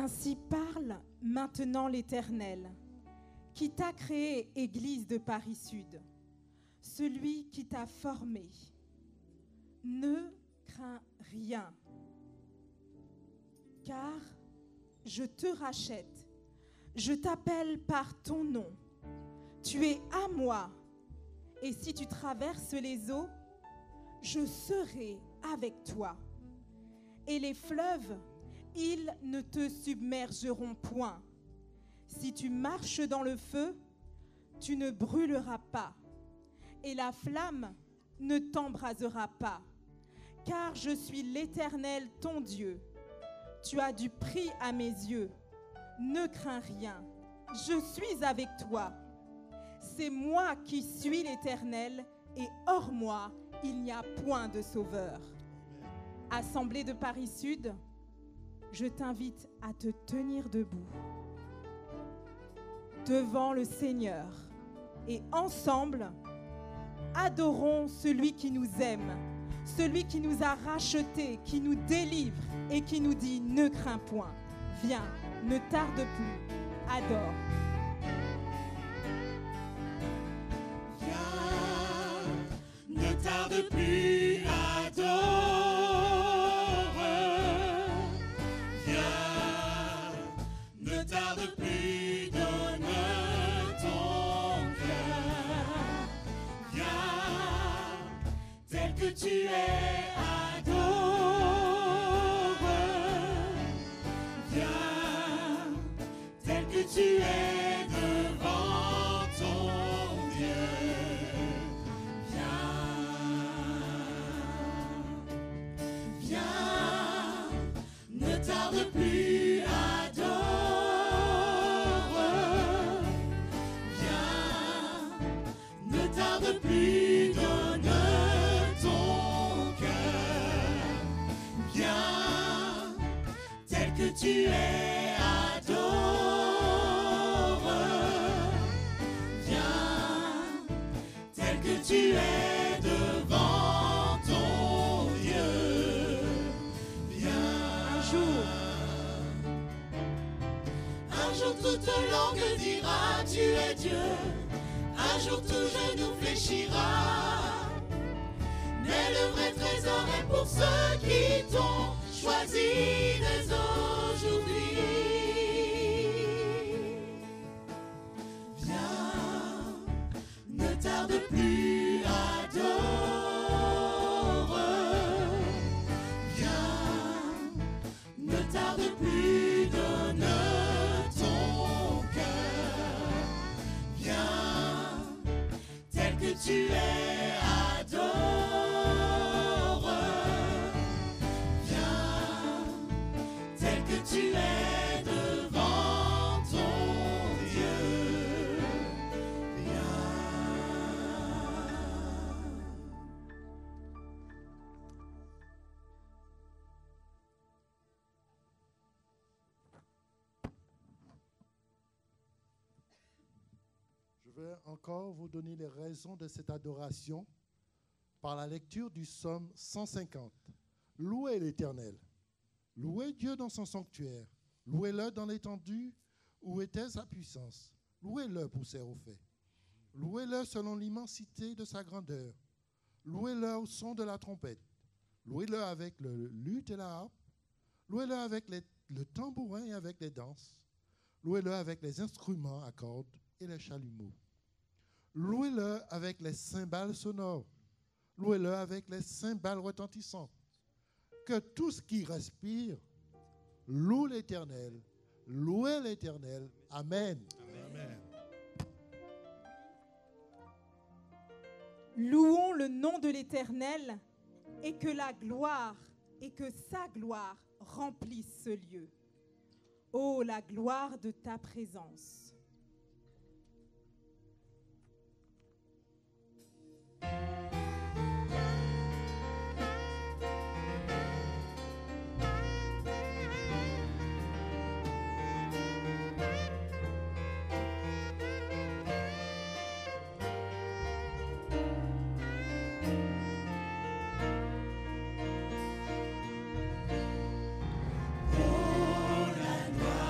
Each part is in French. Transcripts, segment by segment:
Ainsi parle maintenant l'Éternel, qui t'a créé, Église de Paris Sud, celui qui t'a formé. Ne crains rien, car je te rachète, je t'appelle par ton nom. Tu es à moi, et si tu traverses les eaux, je serai avec toi. Et les fleuves, ils ne te submergeront point. Si tu marches dans le feu, tu ne brûleras pas, et la flamme ne t'embrasera pas, car je suis l'Éternel ton Dieu. Tu as du prix à mes yeux. Ne crains rien, je suis avec toi. C'est moi qui suis l'Éternel, et hors moi, il n'y a point de sauveur. Assemblée de Paris Sud, je t'invite à te tenir debout devant le Seigneur et ensemble, adorons celui qui nous aime, celui qui nous a rachetés, qui nous délivre et qui nous dit « Ne crains point, viens, ne tarde plus, adore ». Viens, ne tarde plus, adore. Ne tarde plus, donne ton cœur. Viens, tel que tu es, adore. Viens, tel que tu es devant ton Dieu. Viens, ne tarde plus, plus, donne ton cœur. Viens, tel que tu es, adore. Viens, tel que tu es devant ton Dieu. Viens. Un jour toute langue dira, tu es Dieu. Un jour tout genou fléchira, mais le vrai trésor est pour ceux qui t'ont choisi dès aujourd'hui. Viens, ne tarde plus, adore. Viens, ne tarde plus, donne ton cœur. Viens, tel que tu es, adore. Viens, tel que tu es devant ton Dieu. Viens. Je vais encore vous donner les raisons de cette adoration par la lecture du psaume 150. Louez l'Éternel, louez Dieu dans son sanctuaire, louez-le dans l'étendue où était sa puissance, louez-le pour ses hauts faits, louez-le selon l'immensité de sa grandeur, louez-le au son de la trompette, louez-le avec le luth et la harpe, louez-le avec le tambourin et avec les danses, louez-le avec les instruments à cordes et les chalumeaux. Louez-le avec les cymbales sonores. Louez-le avec les cymbales retentissantes. Que tout ce qui respire loue l'Éternel. Louez l'Éternel. Amen. Amen. Louons le nom de l'Éternel et que la gloire et que sa gloire remplissent ce lieu. Ô la gloire de ta présence. Oh, la gloire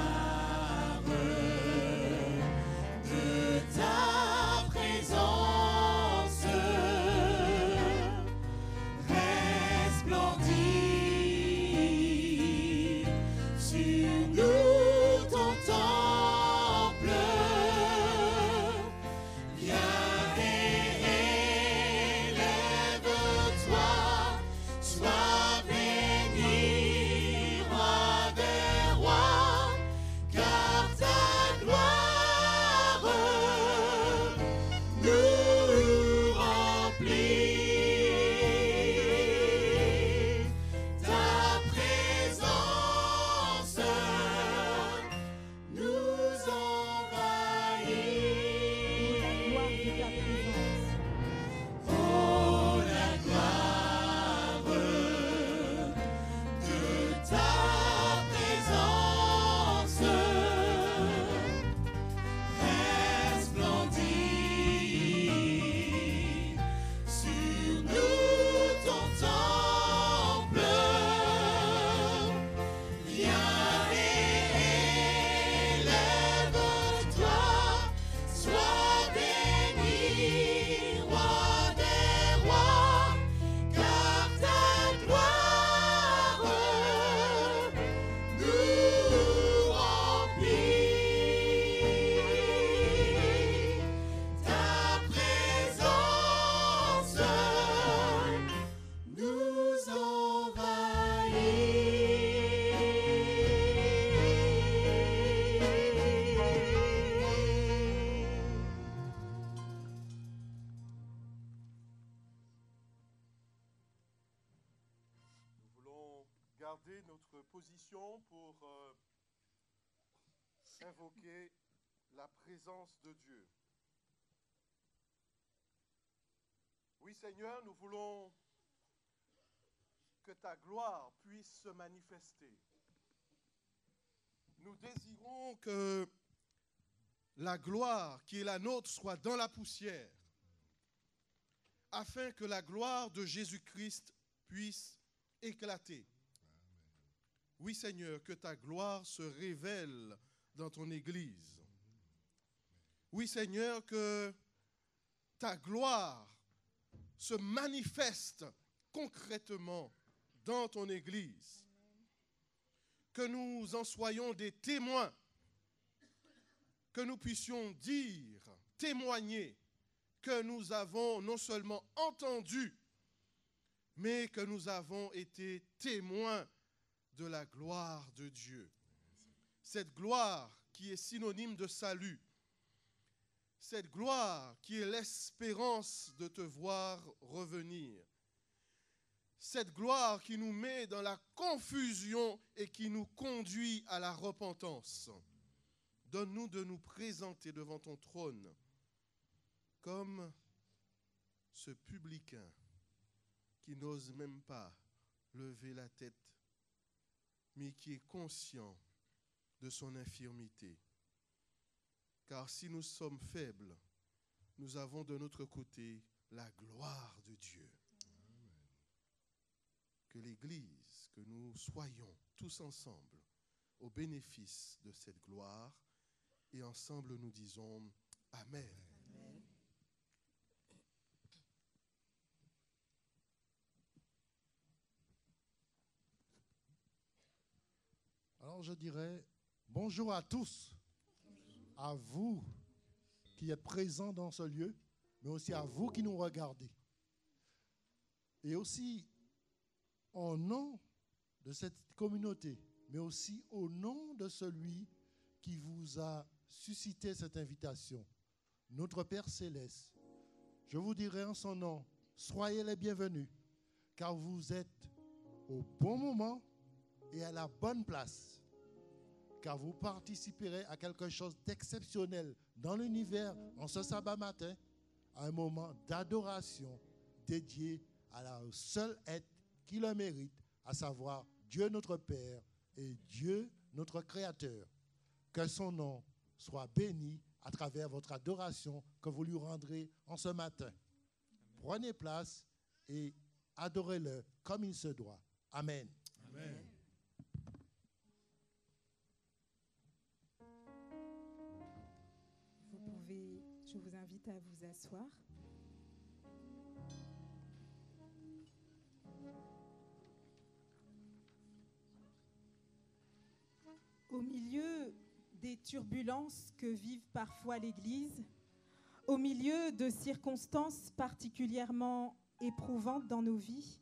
garder notre position pour invoquer la présence de Dieu. Oui, Seigneur, nous voulons que ta gloire puisse se manifester. Nous désirons que la gloire qui est la nôtre soit dans la poussière, afin que la gloire de Jésus-Christ puisse éclater. Oui, Seigneur, que ta gloire se révèle dans ton Église. Oui, Seigneur, que ta gloire se manifeste concrètement dans ton Église. Que nous en soyons des témoins, que nous puissions dire, témoigner, que nous avons non seulement entendu, mais que nous avons été témoins de la gloire de Dieu. Cette gloire qui est synonyme de salut, cette gloire qui est l'espérance de te voir revenir, cette gloire qui nous met dans la confusion et qui nous conduit à la repentance. Donne-nous de nous présenter devant ton trône comme ce publicain qui n'ose même pas lever la tête, mais qui est conscient de son infirmité. Car si nous sommes faibles, nous avons de notre côté la gloire de Dieu. Amen. Que l'Église, que nous soyons tous ensemble au bénéfice de cette gloire, et ensemble nous disons Amen. Amen. Alors je dirais bonjour à tous, à vous qui êtes présents dans ce lieu, mais aussi à vous qui nous regardez. Et aussi au nom de cette communauté, mais aussi au nom de celui qui vous a suscité cette invitation, notre Père Céleste, je vous dirai en son nom, soyez les bienvenus, car vous êtes au bon moment et à la bonne place, car vous participerez à quelque chose d'exceptionnel dans l'univers en ce sabbat matin, à un moment d'adoration dédié à la seule être qui le mérite, à savoir Dieu notre Père et Dieu notre Créateur. Que son nom soit béni à travers votre adoration que vous lui rendrez en ce matin. Prenez place et adorez-le comme il se doit. Amen. Amen. Je vous invite à vous asseoir. Au milieu des turbulences que vive parfois l'Église, au milieu de circonstances particulièrement éprouvantes dans nos vies,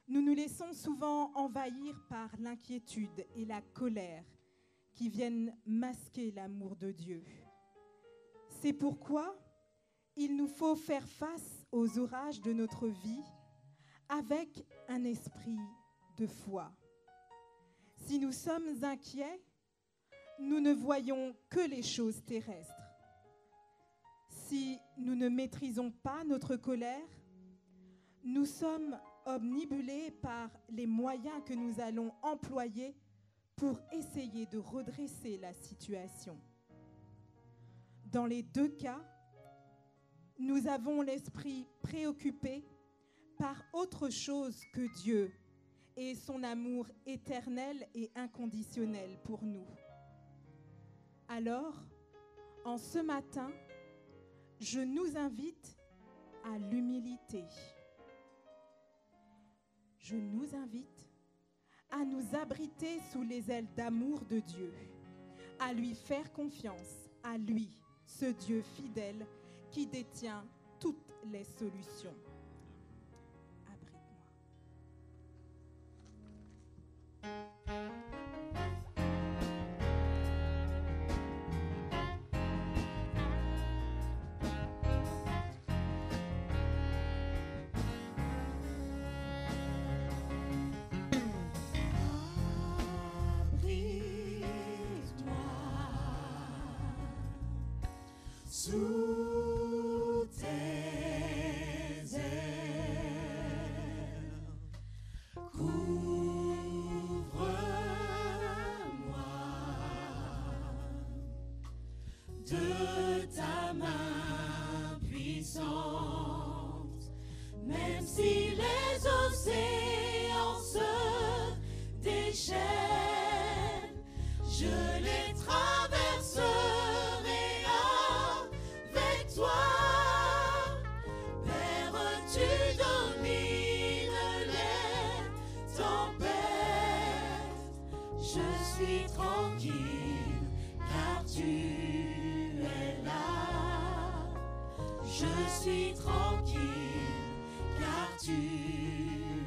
nous nous laissons souvent envahir par l'inquiétude et la colère qui viennent masquer l'amour de Dieu. C'est pourquoi il nous faut faire face aux orages de notre vie avec un esprit de foi. Si nous sommes inquiets, nous ne voyons que les choses terrestres. Si nous ne maîtrisons pas notre colère, nous sommes omnibulés par les moyens que nous allons employer pour essayer de redresser la situation. Dans les deux cas, nous avons l'esprit préoccupé par autre chose que Dieu et son amour éternel et inconditionnel pour nous. Alors, en ce matin, je nous invite à l'humilité. Je nous invite à nous abriter sous les ailes d'amour de Dieu, à lui faire confiance, à lui, ce Dieu fidèle qui détient toutes les solutions. Sous tes ailes, couvre-moi de ta main puissante, même si les océans se déchaînent, je les traverserai avec toi. Père, tu domines les tempêtes, je suis tranquille car tu es là. Je suis tranquille car tu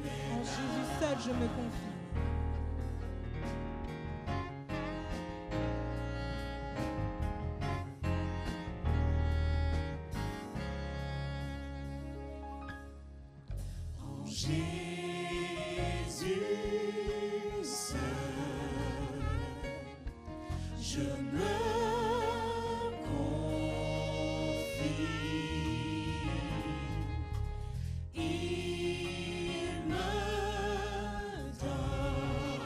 es En là. Jésus seul, je me confie. En Jésus seul, je me confie. Il me donne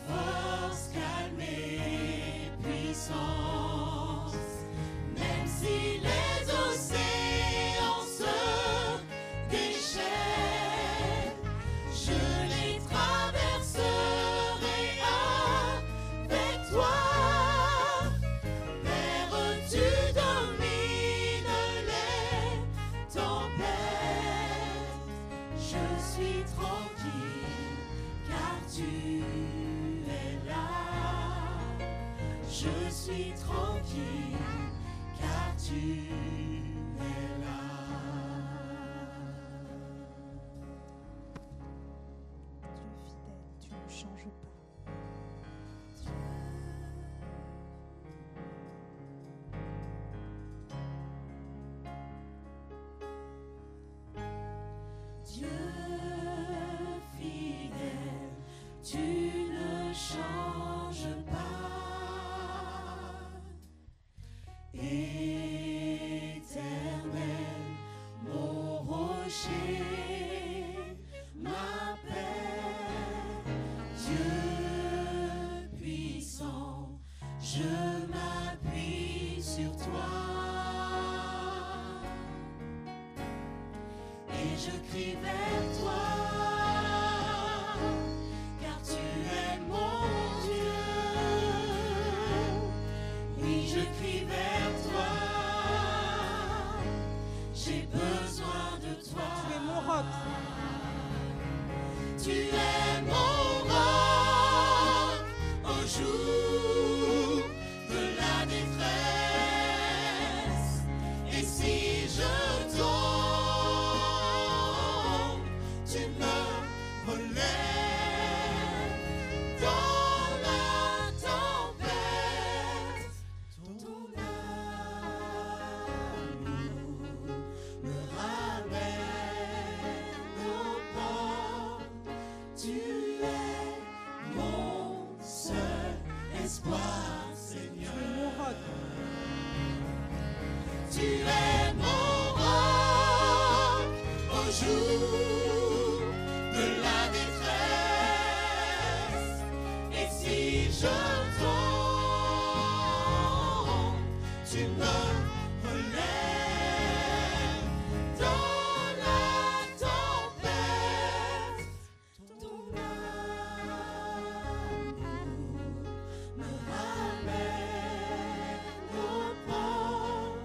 force, calme et puissance, même si les océans se déchaînent, je les traverserai avec toi. Père, tu domines les tempêtes, je suis tranquille car tu es là. Je suis tranquille car tu es là. Dieu fidèle, tu ne changes pas. Dieu fidèle, tu ne changes pas. Éternel, mon rocher, ma paix, Dieu puissant, je m'appuie sur toi. Et je crie vers toi, car tu es mon Dieu. Oui, je crie vers toi, j'ai besoin de toi. Tu es mon roc. Tu es mon roc au jour de la détresse. Et si je tombe, tu me relèves dans la tempête. Ton amour me ramène au port. Tu es mon seul espoir, Seigneur. Tu es mon roc. Tu es mon roc au jour de la détresse. Et si je tombe, tu me relèves dans la tempête. Ton amour me ramène au port.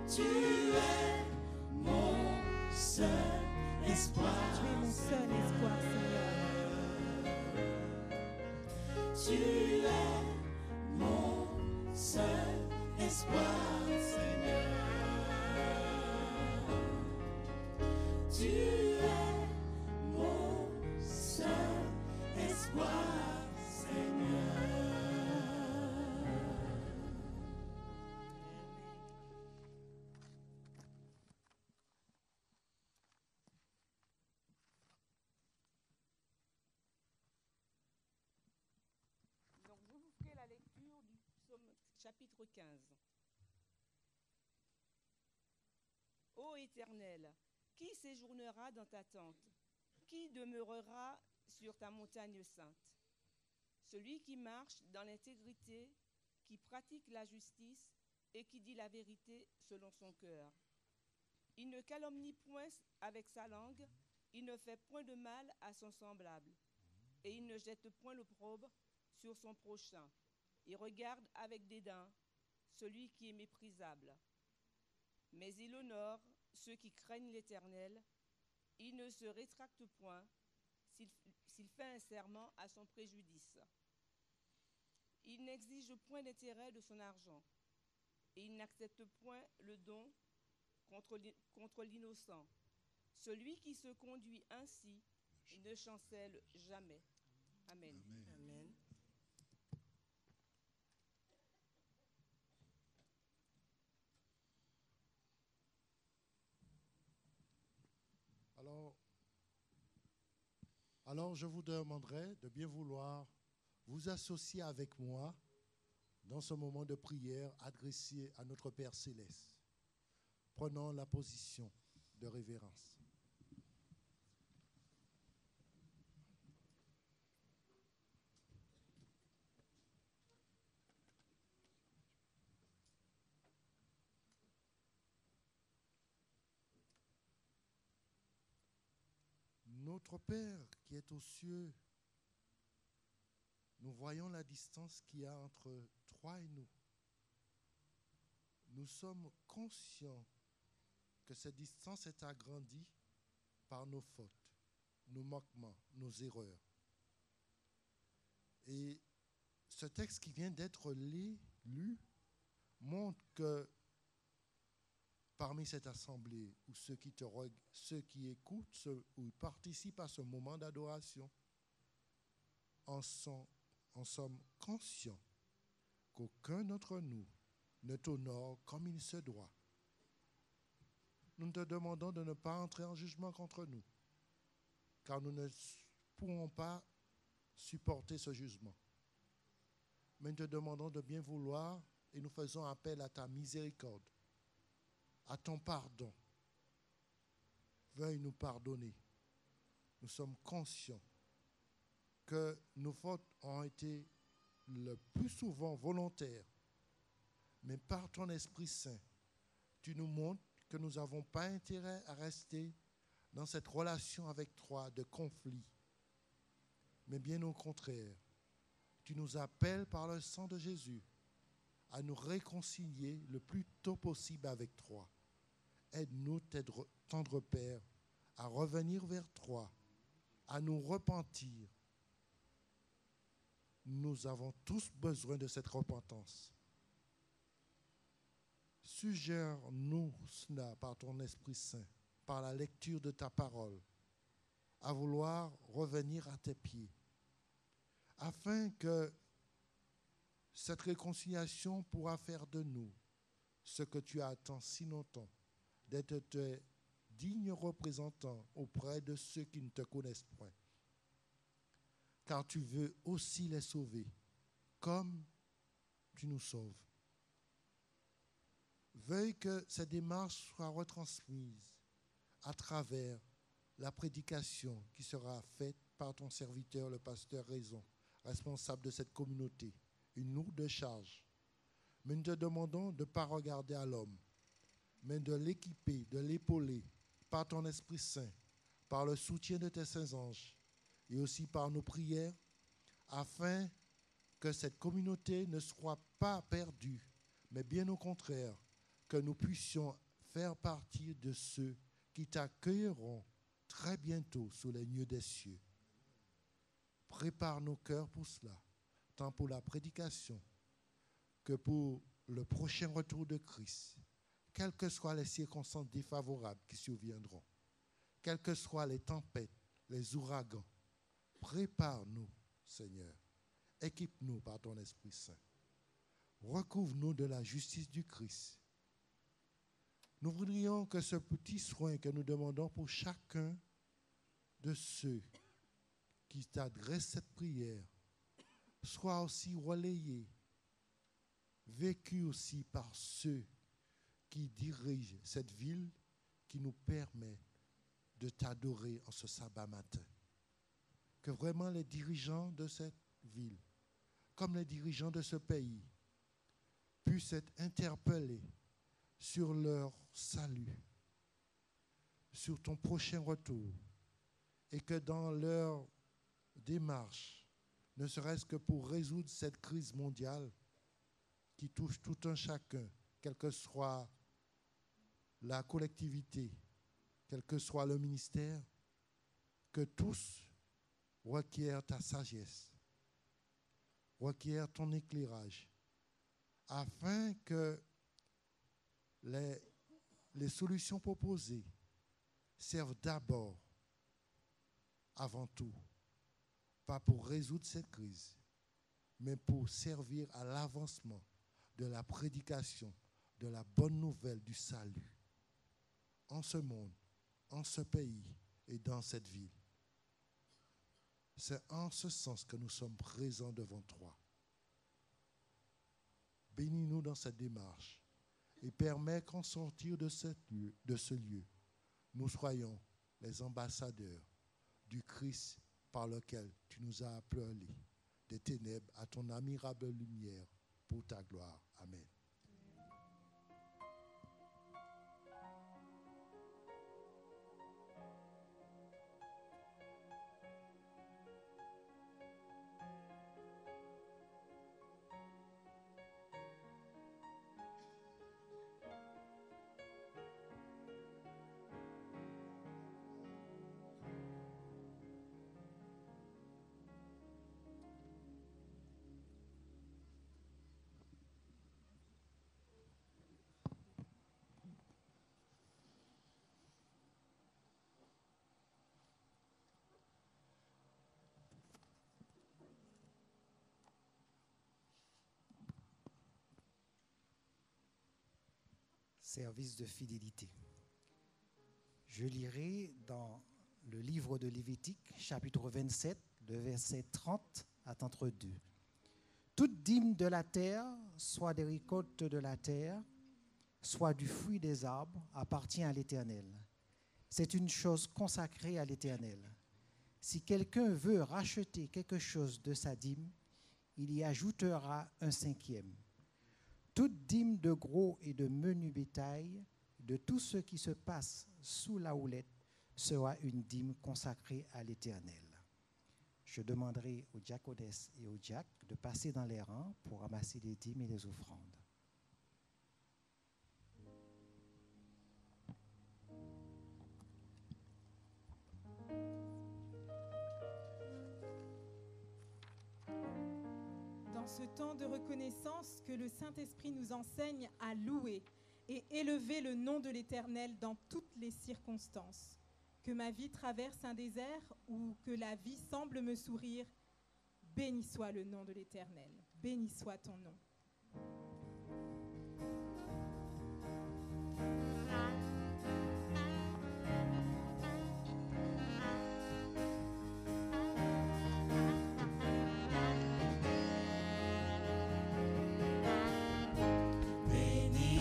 Tu es mon seul espoir. Tu es mon seul espoir, Seigneur. Tu es mon seul espoir, Seigneur. Tu es mon seul espoir, Seigneur. Donc vous ferez la lecture du psaume chapitre 15. Ô Éternel, qui séjournera dans ta tente? Qui demeurera sur ta montagne sainte? Celui qui marche dans l'intégrité, qui pratique la justice et qui dit la vérité selon son cœur. Il ne calomnie point avec sa langue, il ne fait point de mal à son semblable, et il ne jette point l'opprobre sur son prochain. Il regarde avec dédain celui qui est méprisable. Mais il honore ceux qui craignent l'Éternel. Il ne se rétracte point s'il fait un serment à son préjudice. Il n'exige point d'intérêt de son argent, et il n'accepte point le don contre l'innocent. Celui qui se conduit ainsi ne chancelle jamais. Amen. Amen. Alors, je vous demanderai de bien vouloir vous associer avec moi dans ce moment de prière adressé à notre Père Céleste. Prenons la position de révérence. Notre Père qui est aux cieux, nous voyons la distance qu'il y a entre toi et nous. Nous sommes conscients que cette distance est agrandie par nos fautes, nos manquements, nos erreurs. Et ce texte qui vient d'être lu montre que parmi cette assemblée, ou ceux qui écoutent ou participent à ce moment d'adoration, en sommes conscients qu'aucun d'entre nous ne t'honore comme il se doit. Nous te demandons de ne pas entrer en jugement contre nous, car nous ne pourrons pas supporter ce jugement. Mais nous te demandons de bien vouloir et nous faisons appel à ta miséricorde, à ton pardon. Veuille nous pardonner. Nous sommes conscients que nos fautes ont été le plus souvent volontaires, mais par ton Esprit Saint, tu nous montres que nous n'avons pas intérêt à rester dans cette relation avec toi de conflit, mais bien au contraire, tu nous appelles par le sang de Jésus à nous réconcilier le plus tôt possible avec toi. Aide-nous, tendre Père, à revenir vers toi, à nous repentir. Nous avons tous besoin de cette repentance. Suggère-nous cela par ton Esprit Saint, par la lecture de ta parole, à vouloir revenir à tes pieds, afin que cette réconciliation pourra faire de nous ce que tu attends si longtemps, d'être tes dignes représentants auprès de ceux qui ne te connaissent point. Car tu veux aussi les sauver, comme tu nous sauves. Veuille que cette démarche soit retransmise à travers la prédication qui sera faite par ton serviteur, le pasteur Raison, responsable de cette communauté, une lourde charge. Mais nous te demandons de ne pas regarder à l'homme, mais de l'équiper, de l'épauler par ton Esprit Saint, par le soutien de tes saints anges et aussi par nos prières, afin que cette communauté ne soit pas perdue, mais bien au contraire, que nous puissions faire partie de ceux qui t'accueilleront très bientôt sous les nuées des cieux. Prépare nos cœurs pour cela, tant pour la prédication que pour le prochain retour de Christ, quelles que soient les circonstances défavorables qui surviendront, quelles que soient les tempêtes, les ouragans. Prépare-nous, Seigneur. Équipe-nous par ton Esprit Saint. Recouvre-nous de la justice du Christ. Nous voudrions que ce petit soin que nous demandons pour chacun de ceux qui t'adressent cette prière soit aussi relayé vécu aussi par ceux qui dirigent cette ville, qui nous permet de t'adorer en ce sabbat matin. Que vraiment les dirigeants de cette ville, comme les dirigeants de ce pays, puissent être interpellés sur leur salut, sur ton prochain retour, et que dans leur démarche, ne serait-ce que pour résoudre cette crise mondiale qui touche tout un chacun, quelle que soit la collectivité, quel que soit le ministère, que tous requièrent ta sagesse, requièrent ton éclairage, afin que les solutions proposées servent d'abord, avant tout, pas pour résoudre cette crise, mais pour servir à l'avancement de la prédication de la bonne nouvelle du salut en ce monde, en ce pays et dans cette ville. C'est en ce sens que nous sommes présents devant toi. Bénis-nous dans cette démarche et permets qu'en sortir de ce lieu, nous soyons les ambassadeurs du Christ par lequel tu nous as appelés des ténèbres à ton admirable lumière pour ta gloire. Amen. Service de fidélité. Je lirai dans le livre de Lévitique, chapitre 27, le verset 30 à 32. Toute dîme de la terre, soit des récoltes de la terre, soit du fruit des arbres, appartient à l'Éternel. C'est une chose consacrée à l'Éternel. Si quelqu'un veut racheter quelque chose de sa dîme, il y ajoutera un cinquième. Toute dîme de gros et de menu bétail, de tout ce qui se passe sous la houlette, sera une dîme consacrée à l'Éternel. Je demanderai aux diaconesses et aux diacres de passer dans les rangs pour ramasser les dîmes et les offrandes. Ce temps de reconnaissance, que le Saint-Esprit nous enseigne à louer et élever le nom de l'Éternel dans toutes les circonstances. Que ma vie traverse un désert ou que la vie semble me sourire, béni soit le nom de l'Éternel, béni soit ton nom.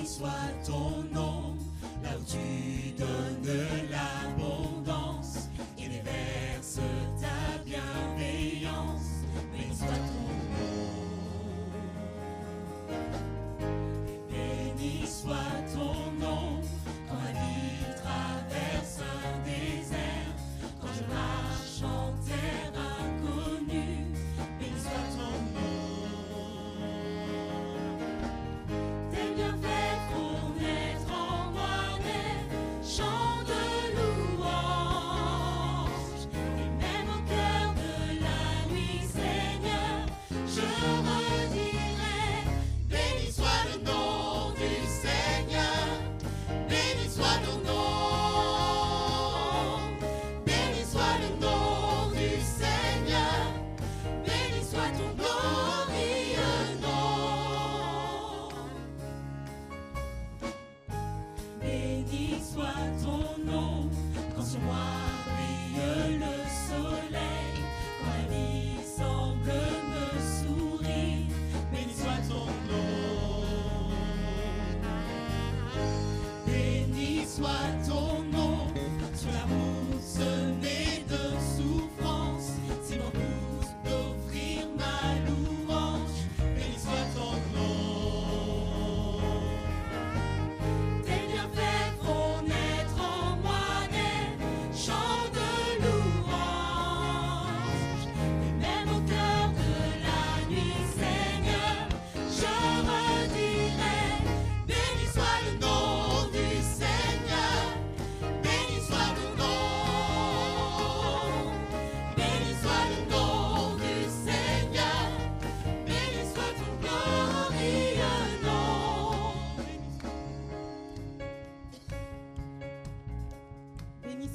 Soit ton nom, là où tu donnes l'abondance et déverses ta bienveillance. Béni soit ton nom. Béni soit ton nom, quand ma vie traverse un désert, quand je marche en terre inconnue. Béni soit ton nom. Tes bienfaits chant de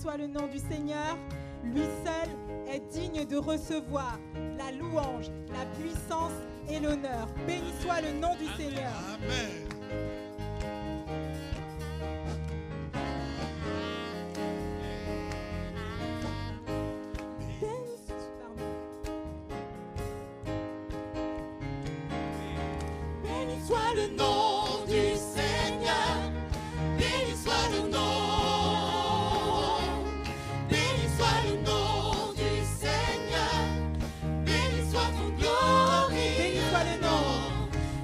soit le nom du Seigneur. Lui seul est digne de recevoir la louange, la puissance et l'honneur. Béni soit le nom du Seigneur. Amen. Béni soit le nom du Seigneur, béni soit le nom, béni soit le nom du Seigneur, béni soit ton glorieux Béni soit le nom.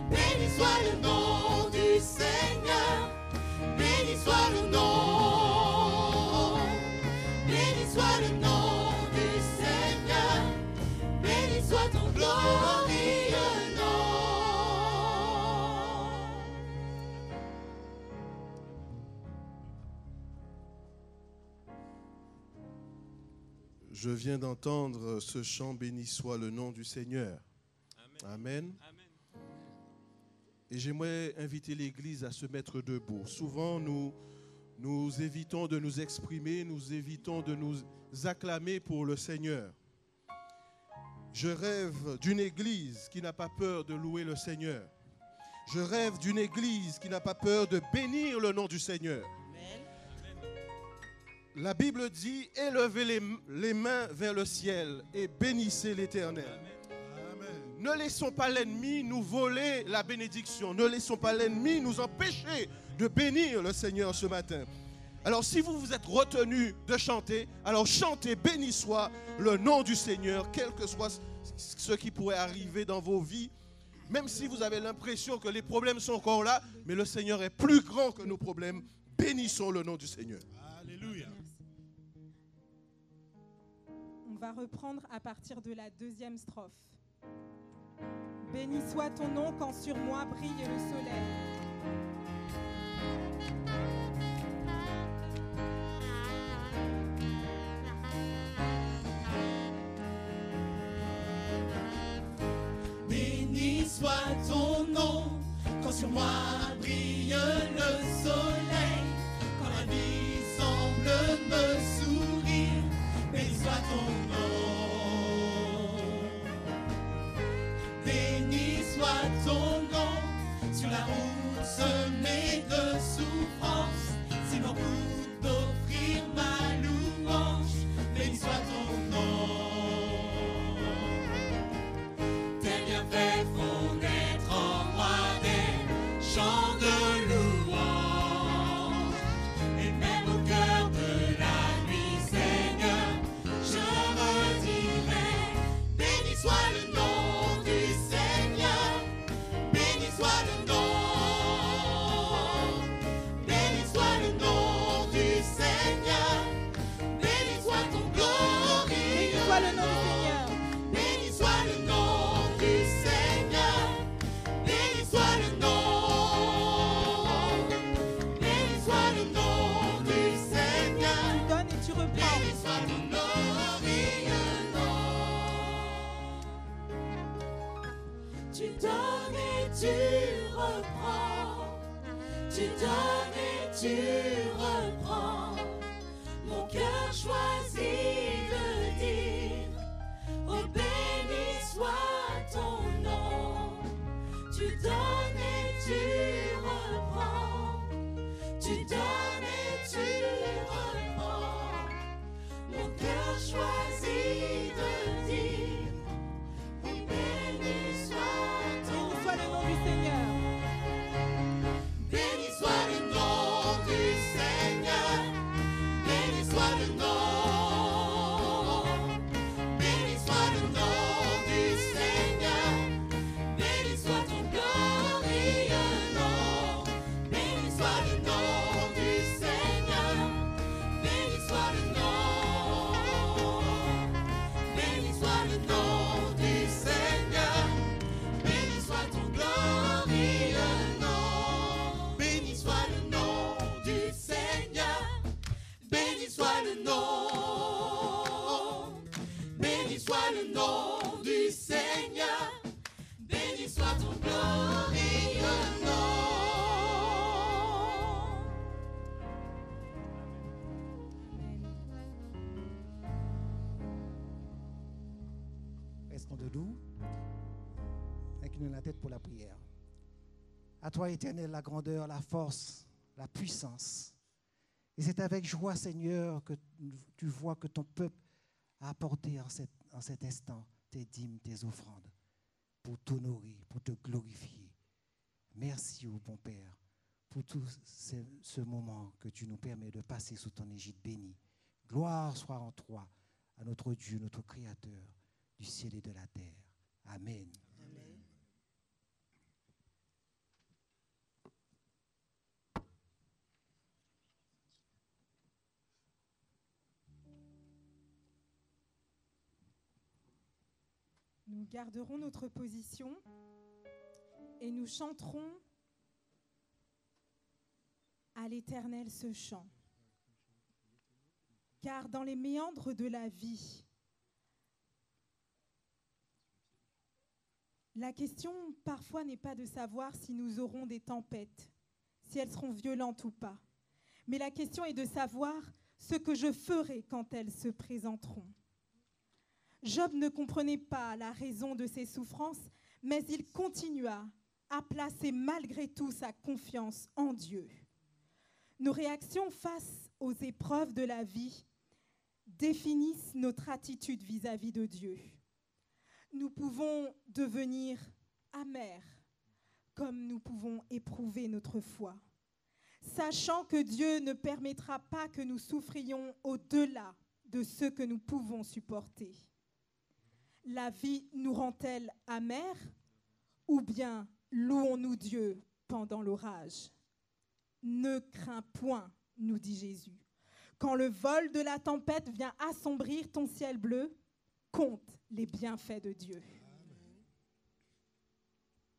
béni soit le nom du Seigneur, béni soit le nom, béni soit le nom du Seigneur, béni soit ton glorieux nom. Je viens d'entendre ce chant, béni soit le nom du Seigneur. Amen. Et j'aimerais inviter l'Église à se mettre debout. Souvent, nous évitons de nous exprimer, nous évitons de nous acclamer pour le Seigneur. Je rêve d'une Église qui n'a pas peur de louer le Seigneur. Je rêve d'une Église qui n'a pas peur de bénir le nom du Seigneur. La Bible dit, élevez les mains vers le ciel et bénissez l'Éternel. Ne laissons pas l'ennemi nous voler la bénédiction. Ne laissons pas l'ennemi nous empêcher de bénir le Seigneur ce matin. Alors si vous vous êtes retenu de chanter, alors chantez, béni soit le nom du Seigneur, quel que soit ce qui pourrait arriver dans vos vies. Même si vous avez l'impression que les problèmes sont encore là, mais le Seigneur est plus grand que nos problèmes. Bénissons le nom du Seigneur. Alléluia. On va reprendre à partir de la 2e strophe. Béni soit ton nom quand sur moi brille le soleil. Béni soit ton nom, quand sur moi brille le soleil, quand la vie semble me sourire, béni soit ton nom. Béni soit ton nom, sur la route semée de souffrance, c'est mon coup d'offrir ma louange, béni soit ton nom. Tes bienfaits font naître en moi des chants de louange. Et même au cœur de la nuit, Seigneur, je redirai, béni soit le nom du Seigneur, béni soit le nom, béni soit le nom du Seigneur, béni soit ton glorieux Béni soit le nom du Seigneur. béni soit le nom du Seigneur, béni soit le nom, béni soit le nom du Seigneur, Tu donnes et tu reprends. béni soit ton glorieux nom. Tu donnes et tu reprends, tu donnes et tu reprends, mon cœur choisit de dire, oh béni soit ton nom. Tu donnes et tu reprends, tu donnes et tu reprends, mon cœur choisit de dire, oh béni soit ton Béni soit le nom du Seigneur. béni soit le nom du Seigneur, béni soit le nom, incline la tête pour la prière. À toi, Éternel, la grandeur, la force, la puissance. Et c'est avec joie, Seigneur, que tu vois que ton peuple a apporté en cet instant tes dîmes, tes offrandes, pour t'honorer, pour te glorifier. Merci, ô bon Père, pour tout ce moment que tu nous permets de passer sous ton égide bénie. Gloire soit en toi, à notre Dieu, notre Créateur du ciel et de la terre. Amen. Amen. Nous garderons notre position et nous chanterons à l'Éternel ce chant. Car dans les méandres de la vie, la question parfois n'est pas de savoir si nous aurons des tempêtes, si elles seront violentes ou pas. Mais la question est de savoir ce que je ferai quand elles se présenteront. Job ne comprenait pas la raison de ses souffrances, mais il continua à placer malgré tout sa confiance en Dieu. Nos réactions face aux épreuves de la vie définissent notre attitude vis-à-vis de Dieu. Nous pouvons devenir amers, comme nous pouvons éprouver notre foi, sachant que Dieu ne permettra pas que nous souffrions au-delà de ce que nous pouvons supporter. La vie nous rend-elle amers ou bien louons-nous Dieu pendant l'orage? Ne crains point, nous dit Jésus. Quand le vol de la tempête vient assombrir ton ciel bleu, compte les bienfaits de Dieu.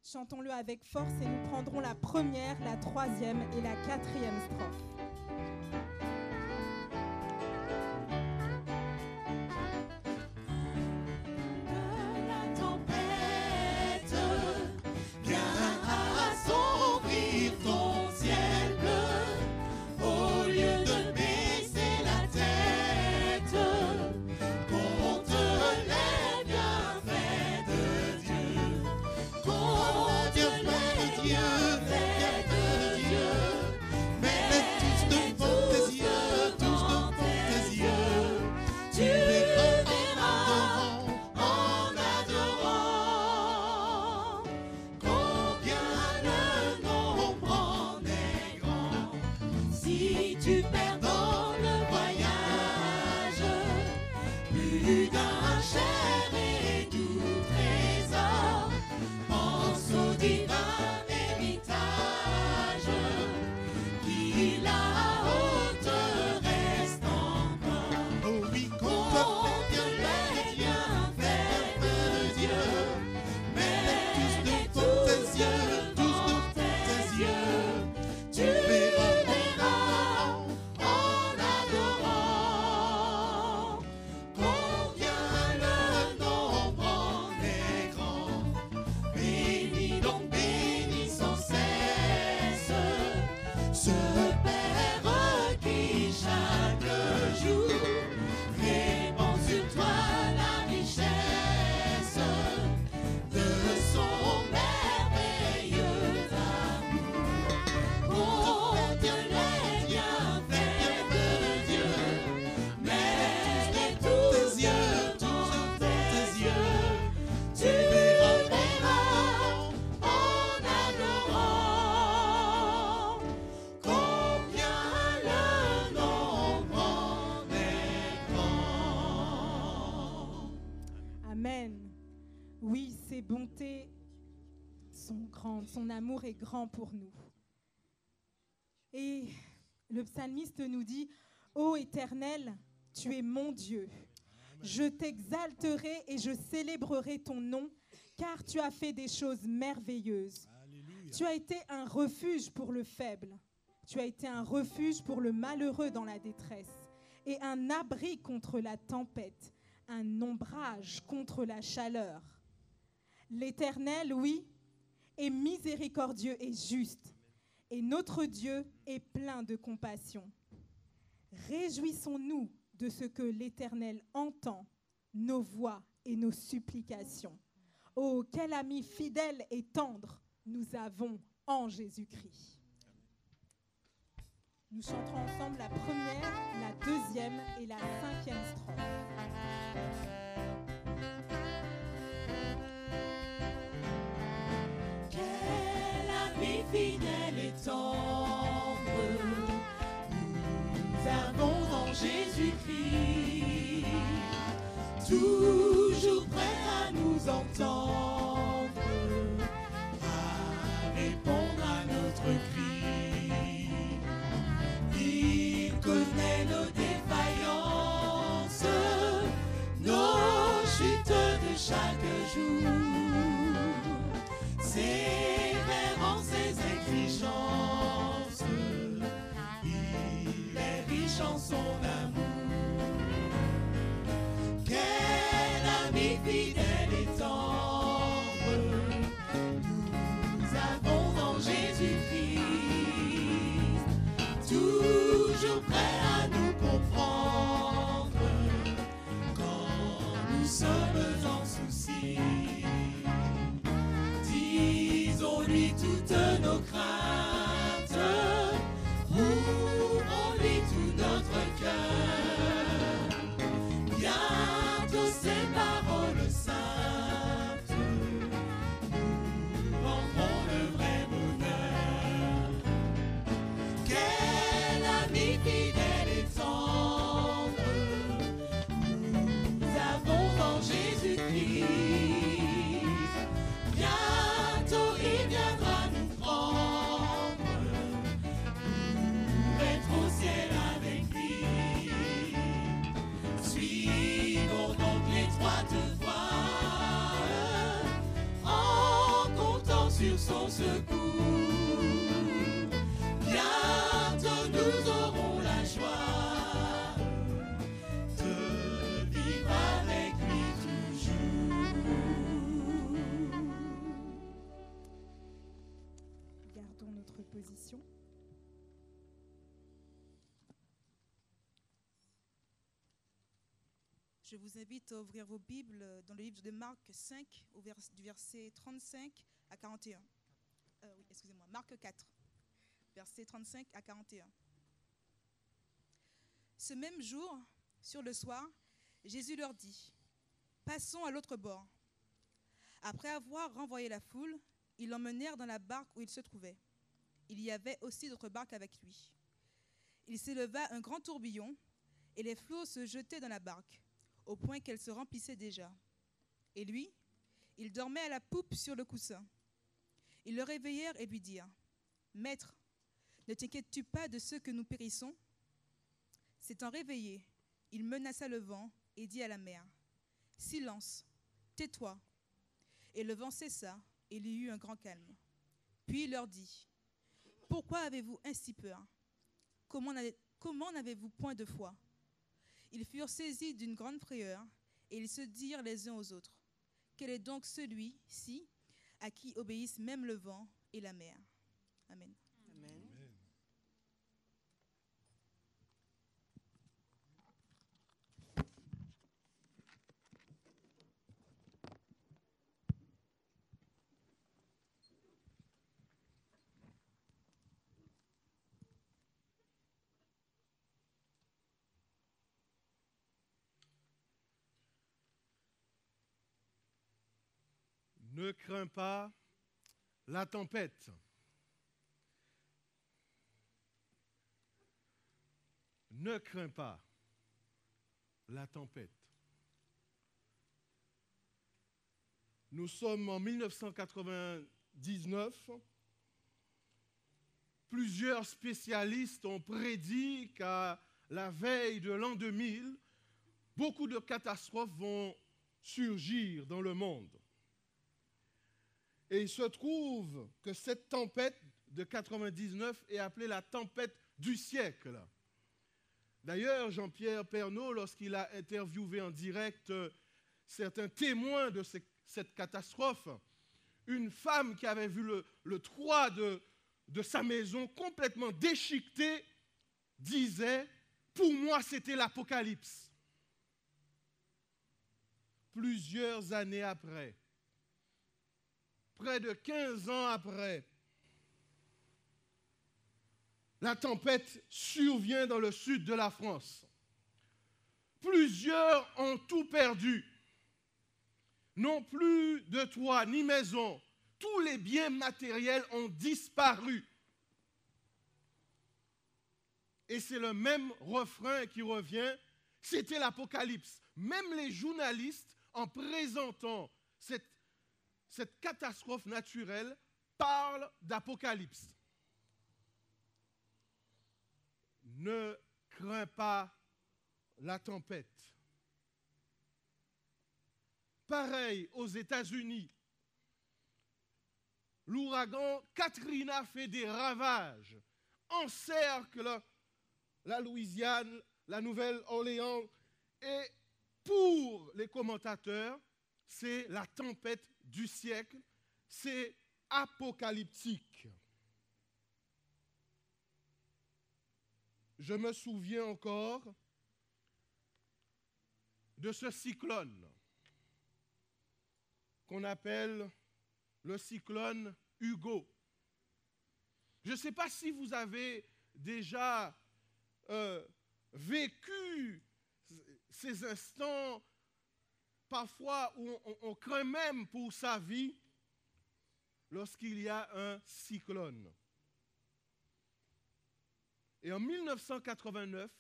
Chantons-le avec force et nous prendrons la première, la troisième et la quatrième strophe. Oui, ses bontés sont grandes, son amour est grand pour nous. Et le psalmiste nous dit, « Ô Éternel, tu es mon Dieu. Je t'exalterai et je célébrerai ton nom, car tu as fait des choses merveilleuses. Alléluia. Tu as été un refuge pour le faible. Tu as été un refuge pour le malheureux dans la détresse et un abri contre la tempête, un ombrage contre la chaleur. L'Éternel, oui, est miséricordieux et juste, et notre Dieu est plein de compassion. Réjouissons-nous de ce que l'Éternel entend, nos voix et nos supplications. Oh, quel ami fidèle et tendre nous avons en Jésus-Christ. Nous chanterons ensemble la première, la deuxième et la cinquième strophe. Quel ami fidèle et tendre nous avons en Jésus-Christ, toujours prêt à nous entendre, à répondre à notre cri. Il connaît nos défaillances, nos chutes de chaque jour. Sévère en ses exigences, il est riche en son amour. Quel ami fidèle et tendre nous avons en Jésus-Christ, toujours prêt à nous comprendre quand nous sommes en souci. Disons-lui toutes nos craintes, ouvrons-lui tout notre cœur. Bientôt ces paroles saintes nous rendront le vrai bonheur. Quel ami fidèle et tendre nous avons en Jésus-Christ. Bientôt il viendra nous prendre pour être au ciel avec lui. Suivons donc l'étroite voie en comptant sur son secours. Bientôt nous aurons la joie de vivre avec lui toujours. Gardons notre position. Je vous invite à ouvrir vos Bibles dans le livre de Marc 5, du verset 35 à 41. Marc 4, verset 35 à 41. Ce même jour, sur le soir, Jésus leur dit : « Passons à l'autre bord. » Après avoir renvoyé la foule, ils l'emmenèrent dans la barque où il se trouvait. Il y avait aussi d'autres barques avec lui. Il s'éleva un grand tourbillon, et les flots se jetaient dans la barque, au point qu'elle se remplissait déjà. Et lui, il dormait à la poupe sur le coussin. Ils le réveillèrent et lui dirent : « Maître, ne t'inquiètes-tu pas de ceux que nous périssons ?» S'étant réveillé, il menaça le vent et dit à la mer : « Silence, tais-toi !» Et le vent cessa, et il y eut un grand calme. Puis il leur dit : « Pourquoi avez-vous ainsi peur ? Comment n'avez-vous point de foi ?» Ils furent saisis d'une grande frayeur, et ils se dirent les uns aux autres : « Quel est donc celui-ci à qui obéissent même le vent et la mer ?» Amen. Amen. Ne crains pas la tempête. Ne crains pas la tempête. Nous sommes en 1999. Plusieurs spécialistes ont prédit qu'à la veille de l'an 2000, beaucoup de catastrophes vont surgir dans le monde. Et il se trouve que cette tempête de 99 est appelée la tempête du siècle. D'ailleurs, Jean-Pierre Pernaut, lorsqu'il a interviewé en direct certains témoins de cette catastrophe, une femme qui avait vu le toit de sa maison complètement déchiqueté disait « Pour moi, c'était l'Apocalypse ». Plusieurs années après, près de 15 ans après, la tempête survient dans le sud de la France. Plusieurs ont tout perdu. Non plus de toit ni maison. Tous les biens matériels ont disparu. Et c'est le même refrain qui revient. C'était l'Apocalypse. Même les journalistes, en présentant cette catastrophe naturelle, parlent d'Apocalypse. Ne crains pas la tempête. Pareil aux États-Unis. L'ouragan Katrina fait des ravages, encercle la Louisiane, la Nouvelle-Orléans, et pour les commentateurs, c'est la tempête du siècle, c'est apocalyptique. Je me souviens encore de ce cyclone qu'on appelle le cyclone Hugo. Je ne sais pas si vous avez déjà vécu ces instants, parfois où on craint même pour sa vie lorsqu'il y a un cyclone. Et en 1989,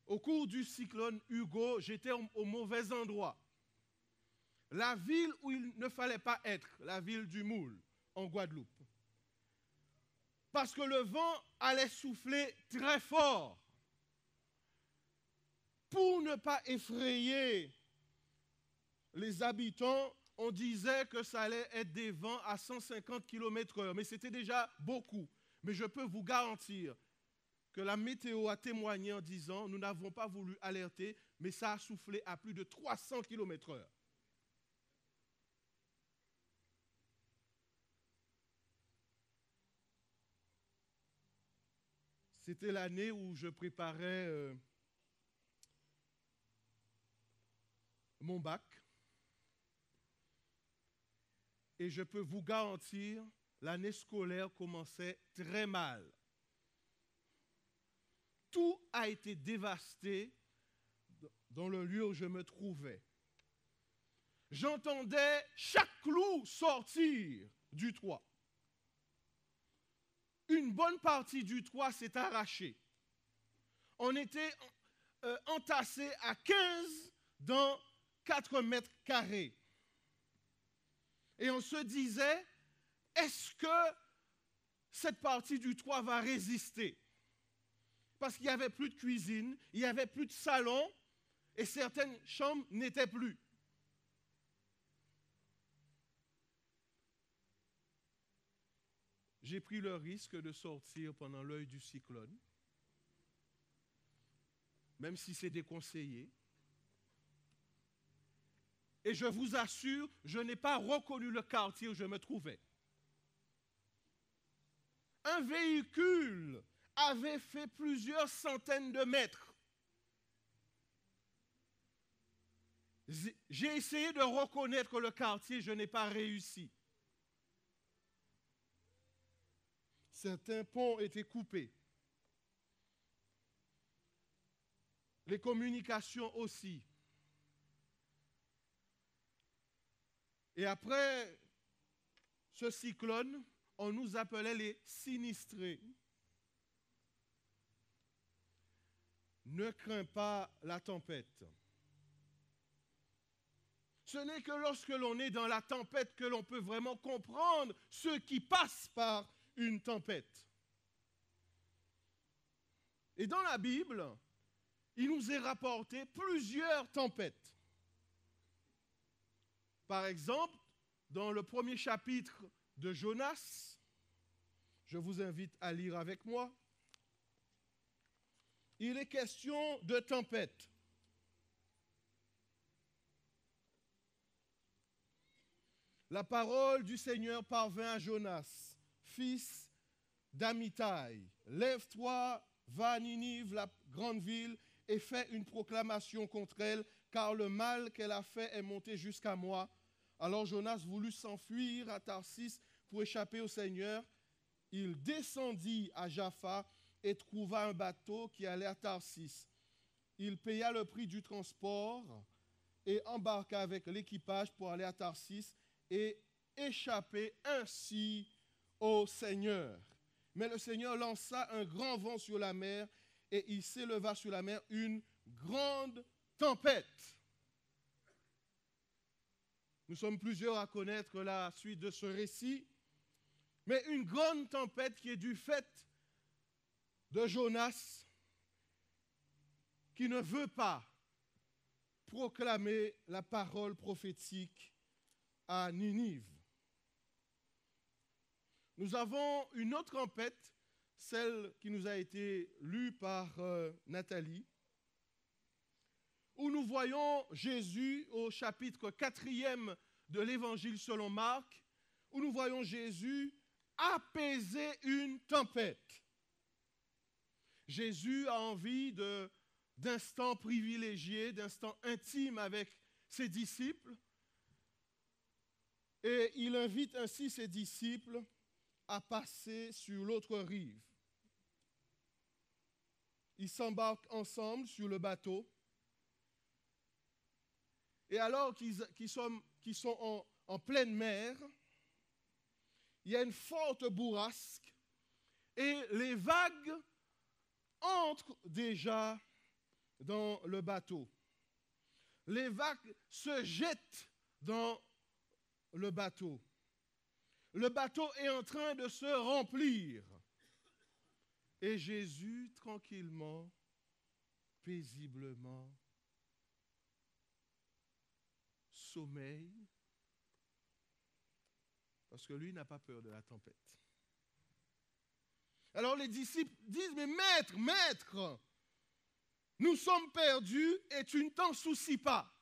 au cours du cyclone Hugo, j'étais au mauvais endroit. La ville où il ne fallait pas être, la ville du Moule, en Guadeloupe. Parce que le vent allait souffler très fort. Pour ne pas effrayer les habitants, on disait que ça allait être des vents à 150 km/h, mais c'était déjà beaucoup. Mais je peux vous garantir que la météo a témoigné en disant « Nous n'avons pas voulu alerter, mais ça a soufflé à plus de 300 km/h. » C'était l'année où je préparais mon bac. Et je peux vous garantir, l'année scolaire commençait très mal. Tout a été dévasté dans le lieu où je me trouvais. J'entendais chaque clou sortir du toit. Une bonne partie du toit s'est arrachée. On était entassés à 15 dans 4 mètres carrés. Et on se disait, est-ce que cette partie du toit va résister? Parce qu'il n'y avait plus de cuisine, il n'y avait plus de salon, et certaines chambres n'étaient plus. J'ai pris le risque de sortir pendant l'œil du cyclone, même si c'est déconseillé. Et je vous assure, je n'ai pas reconnu le quartier où je me trouvais. Un véhicule avait fait plusieurs centaines de mètres. J'ai essayé de reconnaître le quartier, je n'ai pas réussi. Certains ponts étaient coupés. Les communications aussi. Et après ce cyclone, on nous appelait les sinistrés. Ne crains pas la tempête. Ce n'est que lorsque l'on est dans la tempête que l'on peut vraiment comprendre ceux qui passent par une tempête. Et dans la Bible, il nous est rapporté plusieurs tempêtes. Par exemple, dans le premier chapitre de Jonas, je vous invite à lire avec moi, il est question de tempête. La parole du Seigneur parvint à Jonas, fils d'Amittai. Lève-toi, va à Ninive, la grande ville, et fais une proclamation contre elle, car le mal qu'elle a fait est monté jusqu'à moi. Alors Jonas voulut s'enfuir à Tarsis pour échapper au Seigneur. Il descendit à Jaffa et trouva un bateau qui allait à Tarsis. Il paya le prix du transport et embarqua avec l'équipage pour aller à Tarsis et échapper ainsi au Seigneur. Mais le Seigneur lança un grand vent sur la mer et il s'éleva sur la mer une grande tempête. Nous sommes plusieurs à connaître la suite de ce récit, mais une grande tempête qui est du fait de Jonas qui ne veut pas proclamer la parole prophétique à Ninive. Nous avons une autre tempête, celle qui nous a été lue par Nathalie, où nous voyons Jésus au chapitre 4e de l'Évangile selon Marc, où nous voyons Jésus apaiser une tempête. Jésus a envie d'instants privilégiés, d'instants intimes avec ses disciples, et il invite ainsi ses disciples à passer sur l'autre rive. Ils s'embarquent ensemble sur le bateau. Et alors qu'ils sont en pleine mer, il y a une forte bourrasque et les vagues entrent déjà dans le bateau. Les vagues se jettent dans le bateau. Le bateau est en train de se remplir. Et Jésus, tranquillement, paisiblement, sommeille, parce que lui n'a pas peur de la tempête. Alors les disciples disent, mais maître, nous sommes perdus et tu ne t'en soucies pas.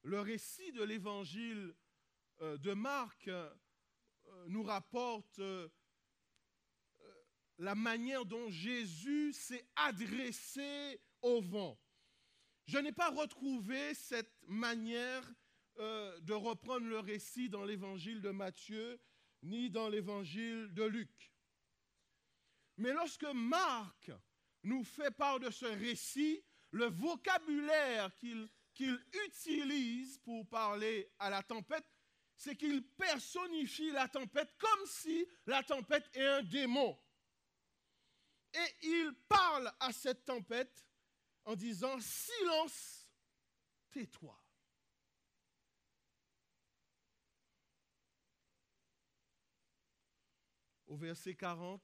Le récit de l'évangile de Marc nous rapporte la manière dont Jésus s'est adressé au vent. Je n'ai pas retrouvé cette manière de reprendre le récit dans l'évangile de Matthieu ni dans l'évangile de Luc. Mais lorsque Marc nous fait part de ce récit, le vocabulaire qu'il utilise pour parler à la tempête, c'est qu'il personnifie la tempête comme si la tempête est un démon. Et il parle à cette tempête en disant « Silence, tais-toi ». Au verset 40,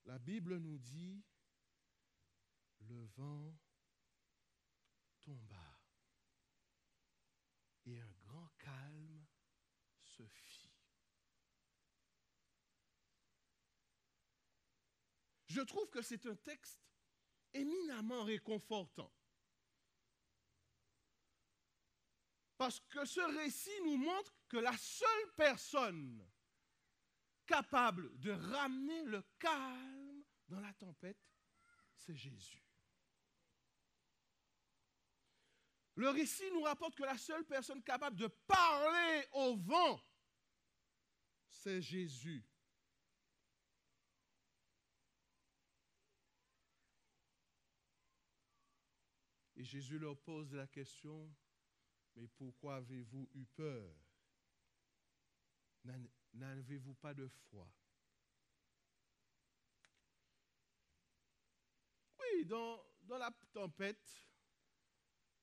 la Bible nous dit « Le vent tomba et un grand calme se fit. » Je trouve que c'est un texte éminemment réconfortant. Parce que ce récit nous montre que la seule personne capable de ramener le calme dans la tempête, c'est Jésus. Le récit nous rapporte que la seule personne capable de parler au vent, c'est Jésus. Et Jésus leur pose la question, mais pourquoi avez-vous eu peur? N'avez-vous pas de foi? Oui, dans la tempête,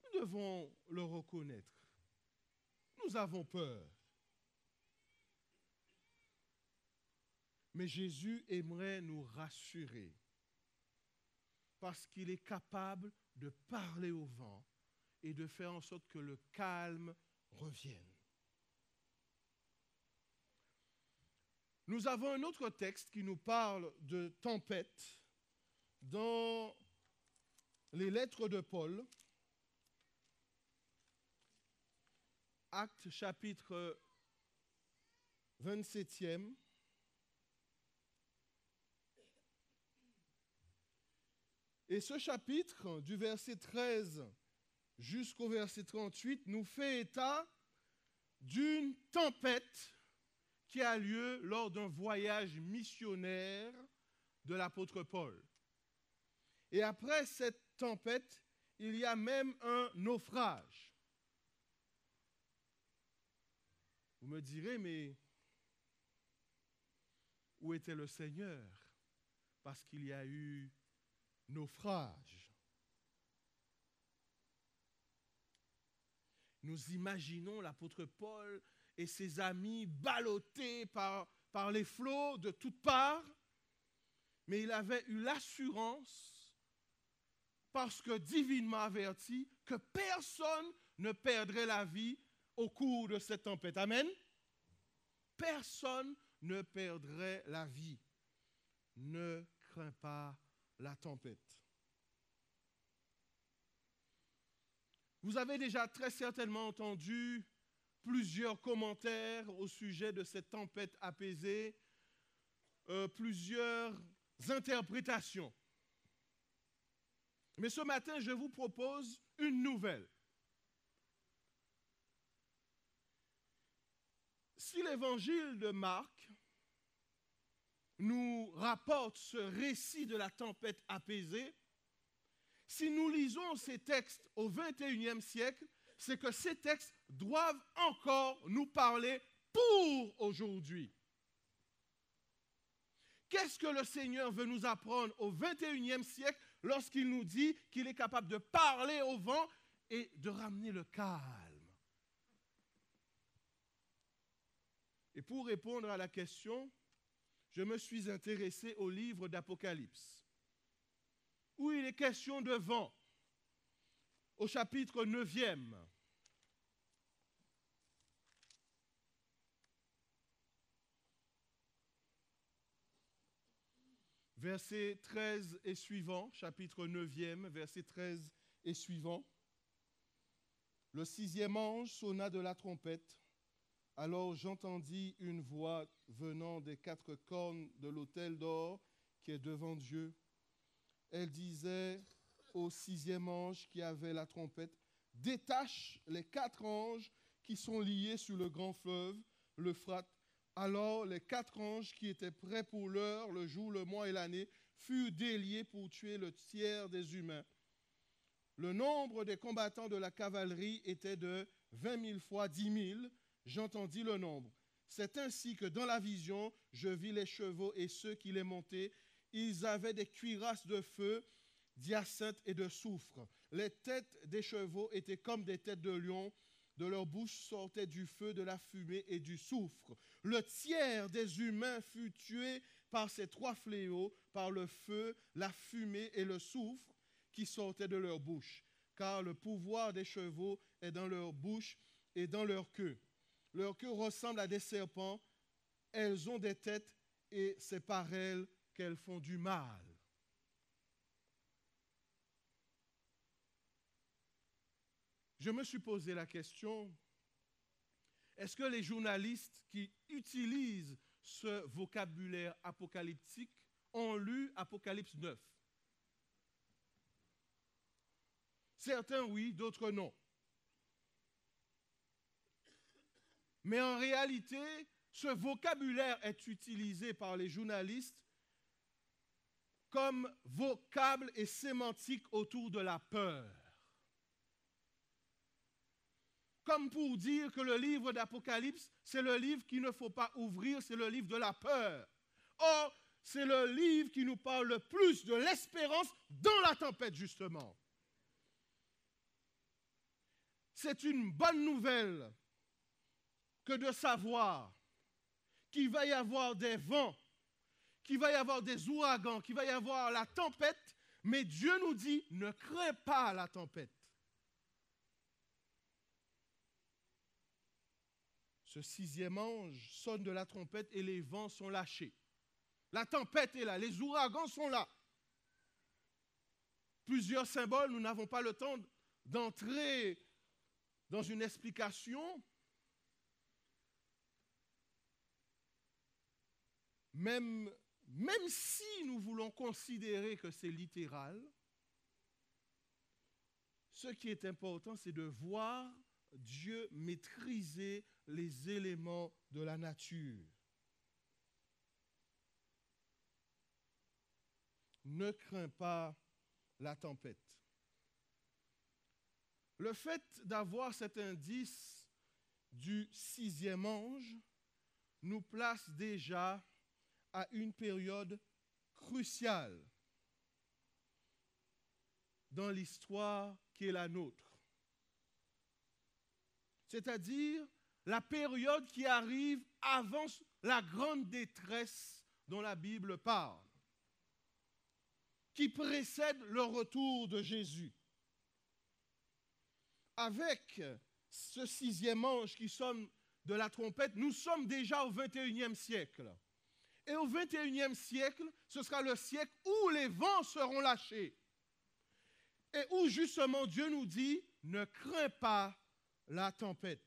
nous devons le reconnaître. Nous avons peur. Mais Jésus aimerait nous rassurer parce qu'il est capable de parler au vent et de faire en sorte que le calme revienne. Nous avons un autre texte qui nous parle de tempête dans les lettres de Paul. Actes chapitre 27e. Et ce chapitre, du verset 13 jusqu'au verset 38, nous fait état d'une tempête qui a lieu lors d'un voyage missionnaire de l'apôtre Paul. Et après cette tempête, il y a même un naufrage. Vous me direz, mais où était le Seigneur? Parce qu'il y a eu naufrage. Nous imaginons l'apôtre Paul et ses amis ballottés par les flots de toutes parts, mais il avait eu l'assurance, parce que divinement averti, que personne ne perdrait la vie au cours de cette tempête. Amen? Personne ne perdrait la vie. Ne crains pas la tempête. Vous avez déjà très certainement entendu plusieurs commentaires au sujet de cette tempête apaisée, plusieurs interprétations. Mais ce matin, je vous propose une nouvelle. Si l'évangile de Marc nous rapporte ce récit de la tempête apaisée, si nous lisons ces textes au XXIe siècle, c'est que ces textes doivent encore nous parler pour aujourd'hui. Qu'est-ce que le Seigneur veut nous apprendre au XXIe siècle lorsqu'il nous dit qu'il est capable de parler au vent et de ramener le calme? Et pour répondre à la question, je me suis intéressé au livre d'Apocalypse, où il est question de vent, au chapitre 9e. Verset 13 et suivant, chapitre 9e, verset 13 et suivant. Le 6e ange sonna de la trompette. Alors j'entendis une voix venant des 4 cornes de l'autel d'or qui est devant Dieu. Elle disait au 6e ange qui avait la trompette, « Détache les 4 anges qui sont liés sur le grand fleuve, l'Euphrate. » Alors les 4 anges qui étaient prêts pour l'heure, le jour, le mois et l'année, furent déliés pour tuer le tiers des humains. Le nombre des combattants de la cavalerie était de 20 000 fois 10 000. J'entendis le nombre. C'est ainsi que dans la vision, je vis les chevaux et ceux qui les montaient. Ils avaient des cuirasses de feu, d'hyacinthe et de soufre. Les têtes des chevaux étaient comme des têtes de lions. De leur bouche sortait du feu, de la fumée et du soufre. Le tiers des humains fut tué par ces 3 fléaux, par le feu, la fumée et le soufre qui sortaient de leur bouche. Car le pouvoir des chevaux est dans leur bouche et dans leur queue. Leur queue ressemble à des serpents, elles ont des têtes et c'est par elles qu'elles font du mal. Je me suis posé la question, est-ce que les journalistes qui utilisent ce vocabulaire apocalyptique ont lu Apocalypse 9? Certains oui, d'autres non. Mais en réalité, ce vocabulaire est utilisé par les journalistes comme vocable et sémantique autour de la peur. Comme pour dire que le livre d'Apocalypse, c'est le livre qu'il ne faut pas ouvrir, c'est le livre de la peur. Or, c'est le livre qui nous parle le plus de l'espérance dans la tempête, justement. C'est une bonne nouvelle que de savoir qu'il va y avoir des vents, qu'il va y avoir des ouragans, qu'il va y avoir la tempête, mais Dieu nous dit, ne crains pas la tempête. Ce 6e ange sonne de la trompette et les vents sont lâchés. La tempête est là, les ouragans sont là. Plusieurs symboles, nous n'avons pas le temps d'entrer dans une explication. Même si nous voulons considérer que c'est littéral, ce qui est important, c'est de voir Dieu maîtriser les éléments de la nature. Ne crains pas la tempête. Le fait d'avoir cet indice du 6e ange nous place déjà à une période cruciale dans l'histoire qui est la nôtre. C'est-à-dire la période qui arrive avant la grande détresse dont la Bible parle, qui précède le retour de Jésus. Avec ce 6e ange qui sonne de la trompette, nous sommes déjà au 21e siècle. Et au 21e siècle, ce sera le siècle où les vents seront lâchés. Et où justement Dieu nous dit, ne crains pas la tempête.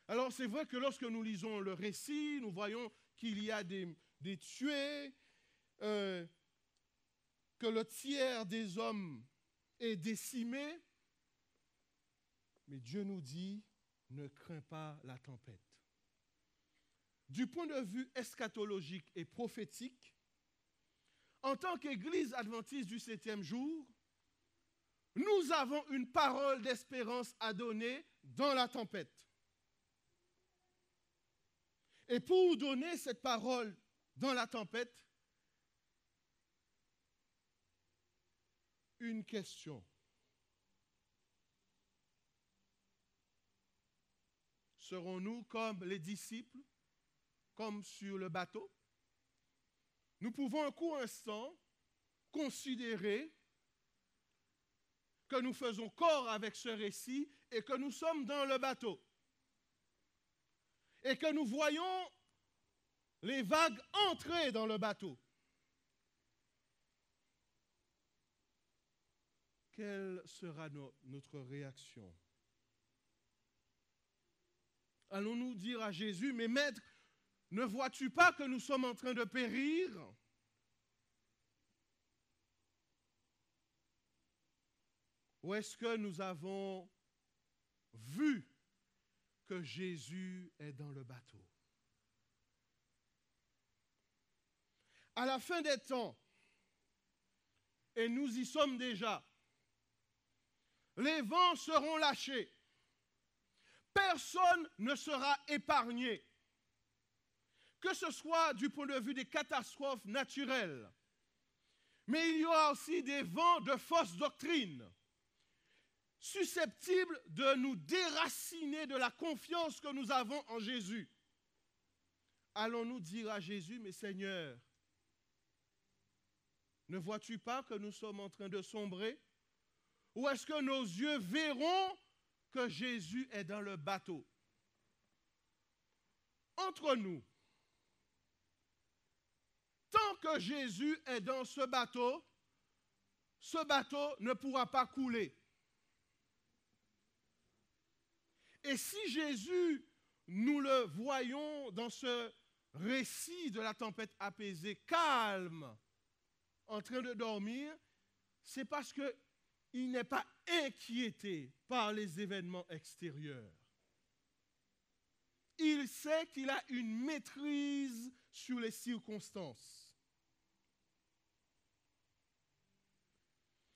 Alors c'est vrai que lorsque nous lisons le récit, nous voyons qu'il y a des tués, que le tiers des hommes est décimé. Mais Dieu nous dit, ne crains pas la tempête. Du point de vue eschatologique et prophétique, en tant qu'Église adventiste du 7e jour, nous avons une parole d'espérance à donner dans la tempête. Et pour donner cette parole dans la tempête, une question. Serons-nous comme les disciples, comme sur le bateau? Nous pouvons un court instant considérer que nous faisons corps avec ce récit et que nous sommes dans le bateau. Et que nous voyons les vagues entrer dans le bateau. Quelle sera notre réaction? Allons-nous dire à Jésus, mais maître, ne vois-tu pas que nous sommes en train de périr? Ou est-ce que nous avons vu que Jésus est dans le bateau? À la fin des temps, et nous y sommes déjà, les vents seront lâchés. Personne ne sera épargné. Que ce soit du point de vue des catastrophes naturelles, mais il y aura aussi des vents de fausse doctrine, susceptibles de nous déraciner de la confiance que nous avons en Jésus. Allons-nous dire à Jésus, mais Seigneur, ne vois-tu pas que nous sommes en train de sombrer? Ou est-ce que nos yeux verront que Jésus est dans le bateau? Entre nous, tant que Jésus est dans ce bateau ne pourra pas couler. Et si Jésus, nous le voyons dans ce récit de la tempête apaisée, calme, en train de dormir, c'est parce qu'il n'est pas inquiété par les événements extérieurs. Il sait qu'il a une maîtrise sur les circonstances.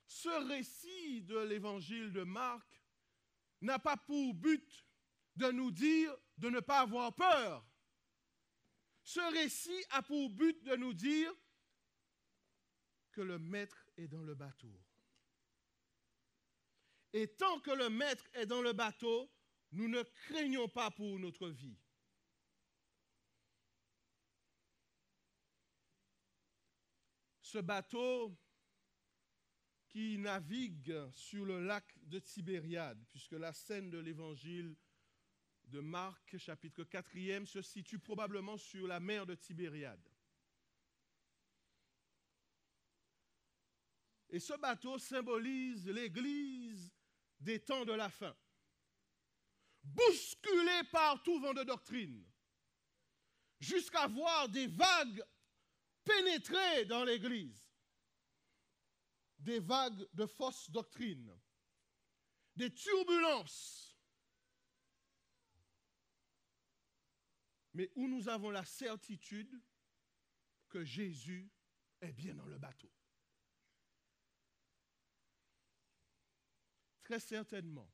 Ce récit de l'évangile de Marc n'a pas pour but de nous dire de ne pas avoir peur. Ce récit a pour but de nous dire que le maître est dans le bateau. Et tant que le maître est dans le bateau, nous ne craignons pas pour notre vie. Ce bateau qui navigue sur le lac de Tibériade, puisque la scène de l'évangile de Marc, chapitre 4, se situe probablement sur la mer de Tibériade. Et ce bateau symbolise l'Église des temps de la fin, bousculée par tout vent de doctrine, jusqu'à voir des vagues pénétrer dans l'Église, des vagues de fausse doctrine. des turbulences, mais où nous avons la certitude que Jésus est bien dans le bateau. Très certainement,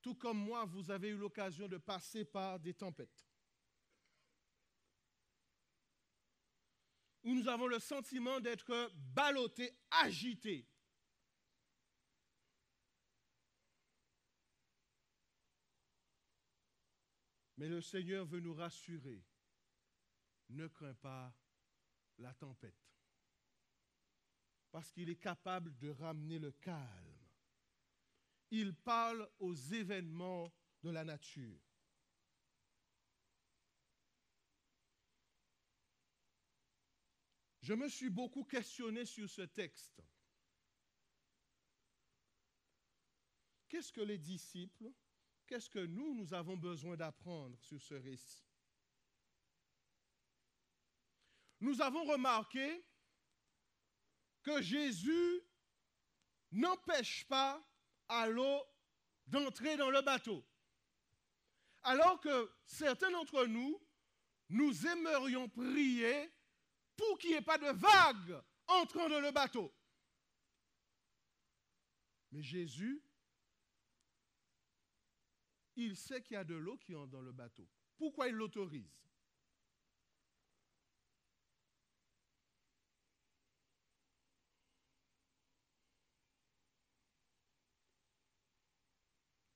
tout comme moi, vous avez eu l'occasion de passer par des tempêtes, où nous avons le sentiment d'être ballottés, agités. Mais le Seigneur veut nous rassurer. Ne crains pas la tempête. Parce qu'il est capable de ramener le calme. Il parle aux événements de la nature. Je me suis beaucoup questionné sur ce texte. Qu'est-ce que les disciples, qu'est-ce que nous avons besoin d'apprendre sur ce récit? Nous avons remarqué que Jésus n'empêche pas à l'eau d'entrer dans le bateau. Alors que certains d'entre nous, nous aimerions prier pour qu'il n'y ait pas de vagues entrant dans le bateau. Mais Jésus, il sait qu'il y a de l'eau qui entre dans le bateau. Pourquoi il l'autorise?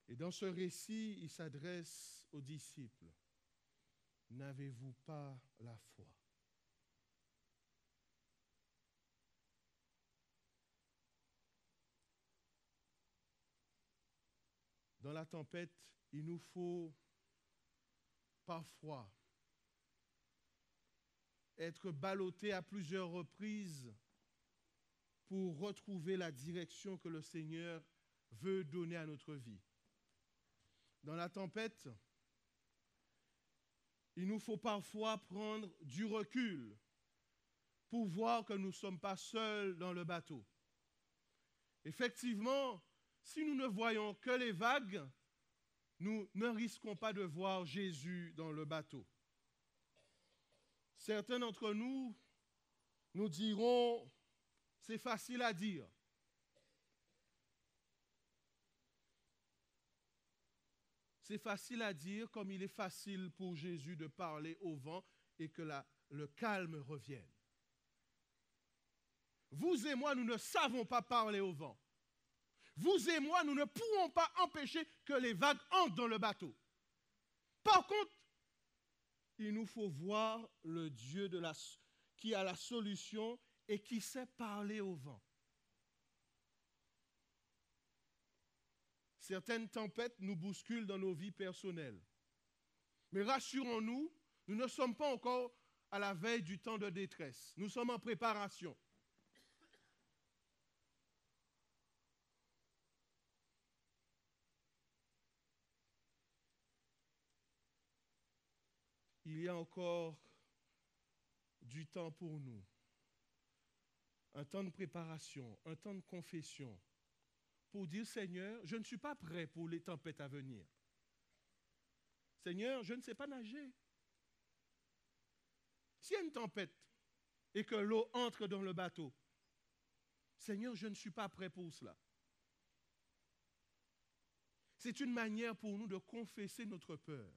Et dans ce récit, il s'adresse aux disciples. N'avez-vous pas la foi? Dans la tempête, il nous faut parfois être ballottés à plusieurs reprises pour retrouver la direction que le Seigneur veut donner à notre vie. Dans la tempête, il nous faut parfois prendre du recul pour voir que nous ne sommes pas seuls dans le bateau. Effectivement, si nous ne voyons que les vagues, nous ne risquons pas de voir Jésus dans le bateau. Certains d'entre nous nous diront, c'est facile à dire. C'est facile à dire comme il est facile pour Jésus de parler au vent et que le calme revienne. Vous et moi, nous ne savons pas parler au vent. Vous et moi, nous ne pouvons pas empêcher que les vagues entrent dans le bateau. Par contre, il nous faut voir le Dieu qui a la solution et qui sait parler au vent. Certaines tempêtes nous bousculent dans nos vies personnelles. Mais rassurons-nous, nous ne sommes pas encore à la veille du temps de détresse. Nous sommes en préparation. Il y a encore du temps pour nous. Un temps de préparation, un temps de confession. Pour dire, Seigneur, je ne suis pas prêt pour les tempêtes à venir. Seigneur, je ne sais pas nager. S'il y a une tempête et que l'eau entre dans le bateau, Seigneur, je ne suis pas prêt pour cela. C'est une manière pour nous de confesser notre peur.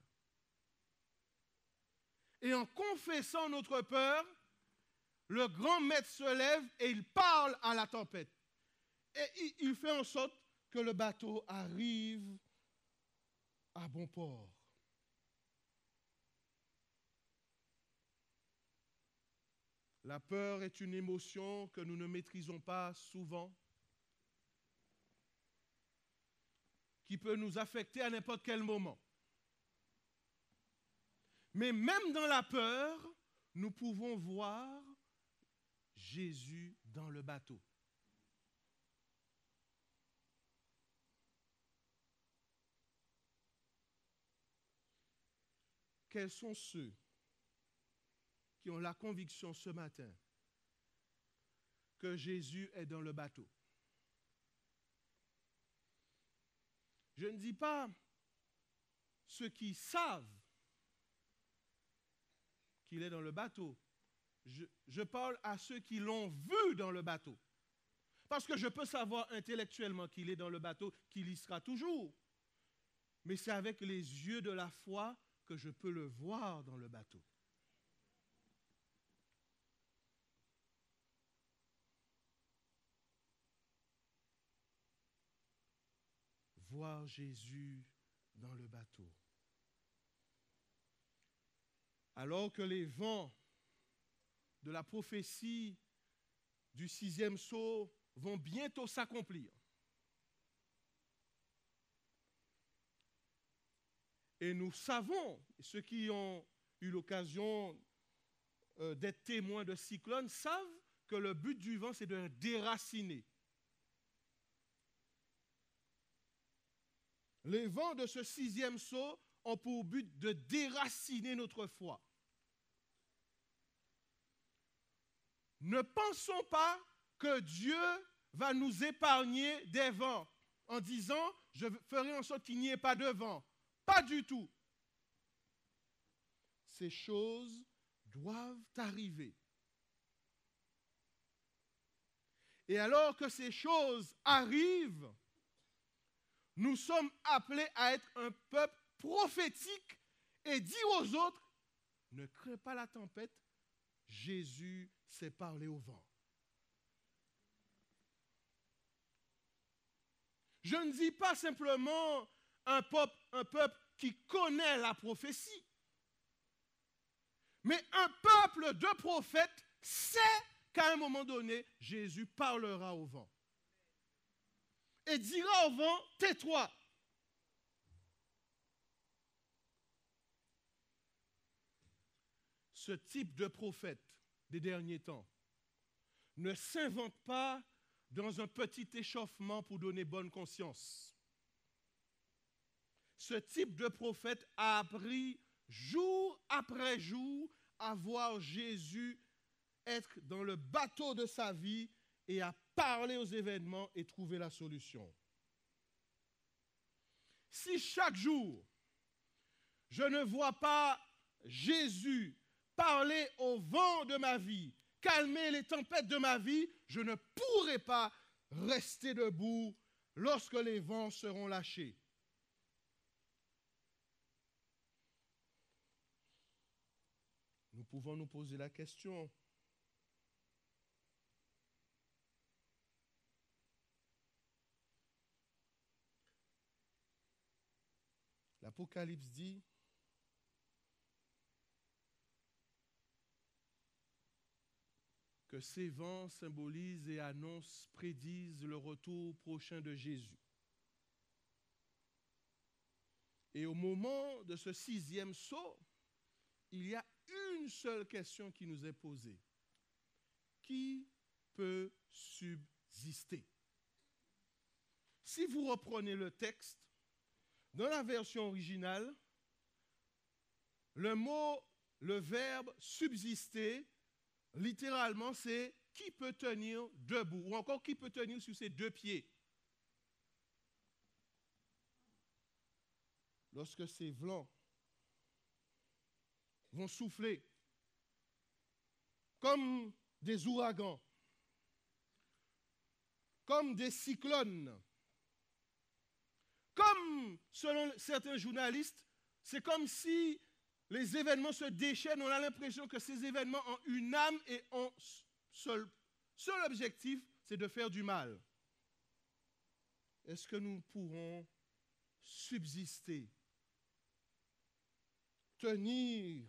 Et en confessant notre peur, le grand maître se lève et il parle à la tempête. Et il fait en sorte que le bateau arrive à bon port. La peur est une émotion que nous ne maîtrisons pas souvent, qui peut nous affecter à n'importe quel moment. Mais même dans la peur, nous pouvons voir Jésus dans le bateau. Quels sont ceux qui ont la conviction ce matin que Jésus est dans le bateau? Je ne dis pas ceux qui savent qu'il est dans le bateau. Je parle à ceux qui l'ont vu dans le bateau. Parce que je peux savoir intellectuellement qu'il est dans le bateau, qu'il y sera toujours. Mais c'est avec les yeux de la foi que je peux le voir dans le bateau. Voir Jésus dans le bateau. Alors que les vents de la prophétie du 6e sceau vont bientôt s'accomplir. Et nous savons, ceux qui ont eu l'occasion d'être témoins de cyclones savent que le but du vent, c'est de déraciner. Les vents de ce 6e sceau ont pour but de déraciner notre foi. Ne pensons pas que Dieu va nous épargner des vents en disant « je ferai en sorte qu'il n'y ait pas de vent ». Pas du tout. Ces choses doivent arriver. Et alors que ces choses arrivent, nous sommes appelés à être un peuple prophétique et dire aux autres, ne crains pas la tempête, Jésus sait parler au vent. Je ne dis pas simplement un peuple qui connaît la prophétie, mais un peuple de prophètes sait qu'à un moment donné, Jésus parlera au vent. Et dira au vent, tais-toi. Ce type de prophète des derniers temps ne s'invente pas dans un petit échauffement pour donner bonne conscience. Ce type de prophète a appris jour après jour à voir Jésus être dans le bateau de sa vie et à parler aux événements et trouver la solution. Si chaque jour, je ne vois pas Jésus parler au vent de ma vie, calmer les tempêtes de ma vie, je ne pourrai pas rester debout lorsque les vents seront lâchés. Nous pouvons nous poser la question. L'Apocalypse dit que ces vents symbolisent et annoncent, prédisent le retour prochain de Jésus. Et au moment de ce 6e sceau, il y a une seule question qui nous est posée. Qui peut subsister? Si vous reprenez le texte, dans la version originale, le verbe subsister, littéralement, c'est qui peut tenir debout, ou encore qui peut tenir sur ses deux pieds. Lorsque ces vents vont souffler comme des ouragans, comme des cyclones, comme, selon certains journalistes, c'est comme si les événements se déchaînent. On a l'impression que ces événements ont une âme et ont seul objectif, c'est de faire du mal. Est-ce que nous pourrons subsister, tenir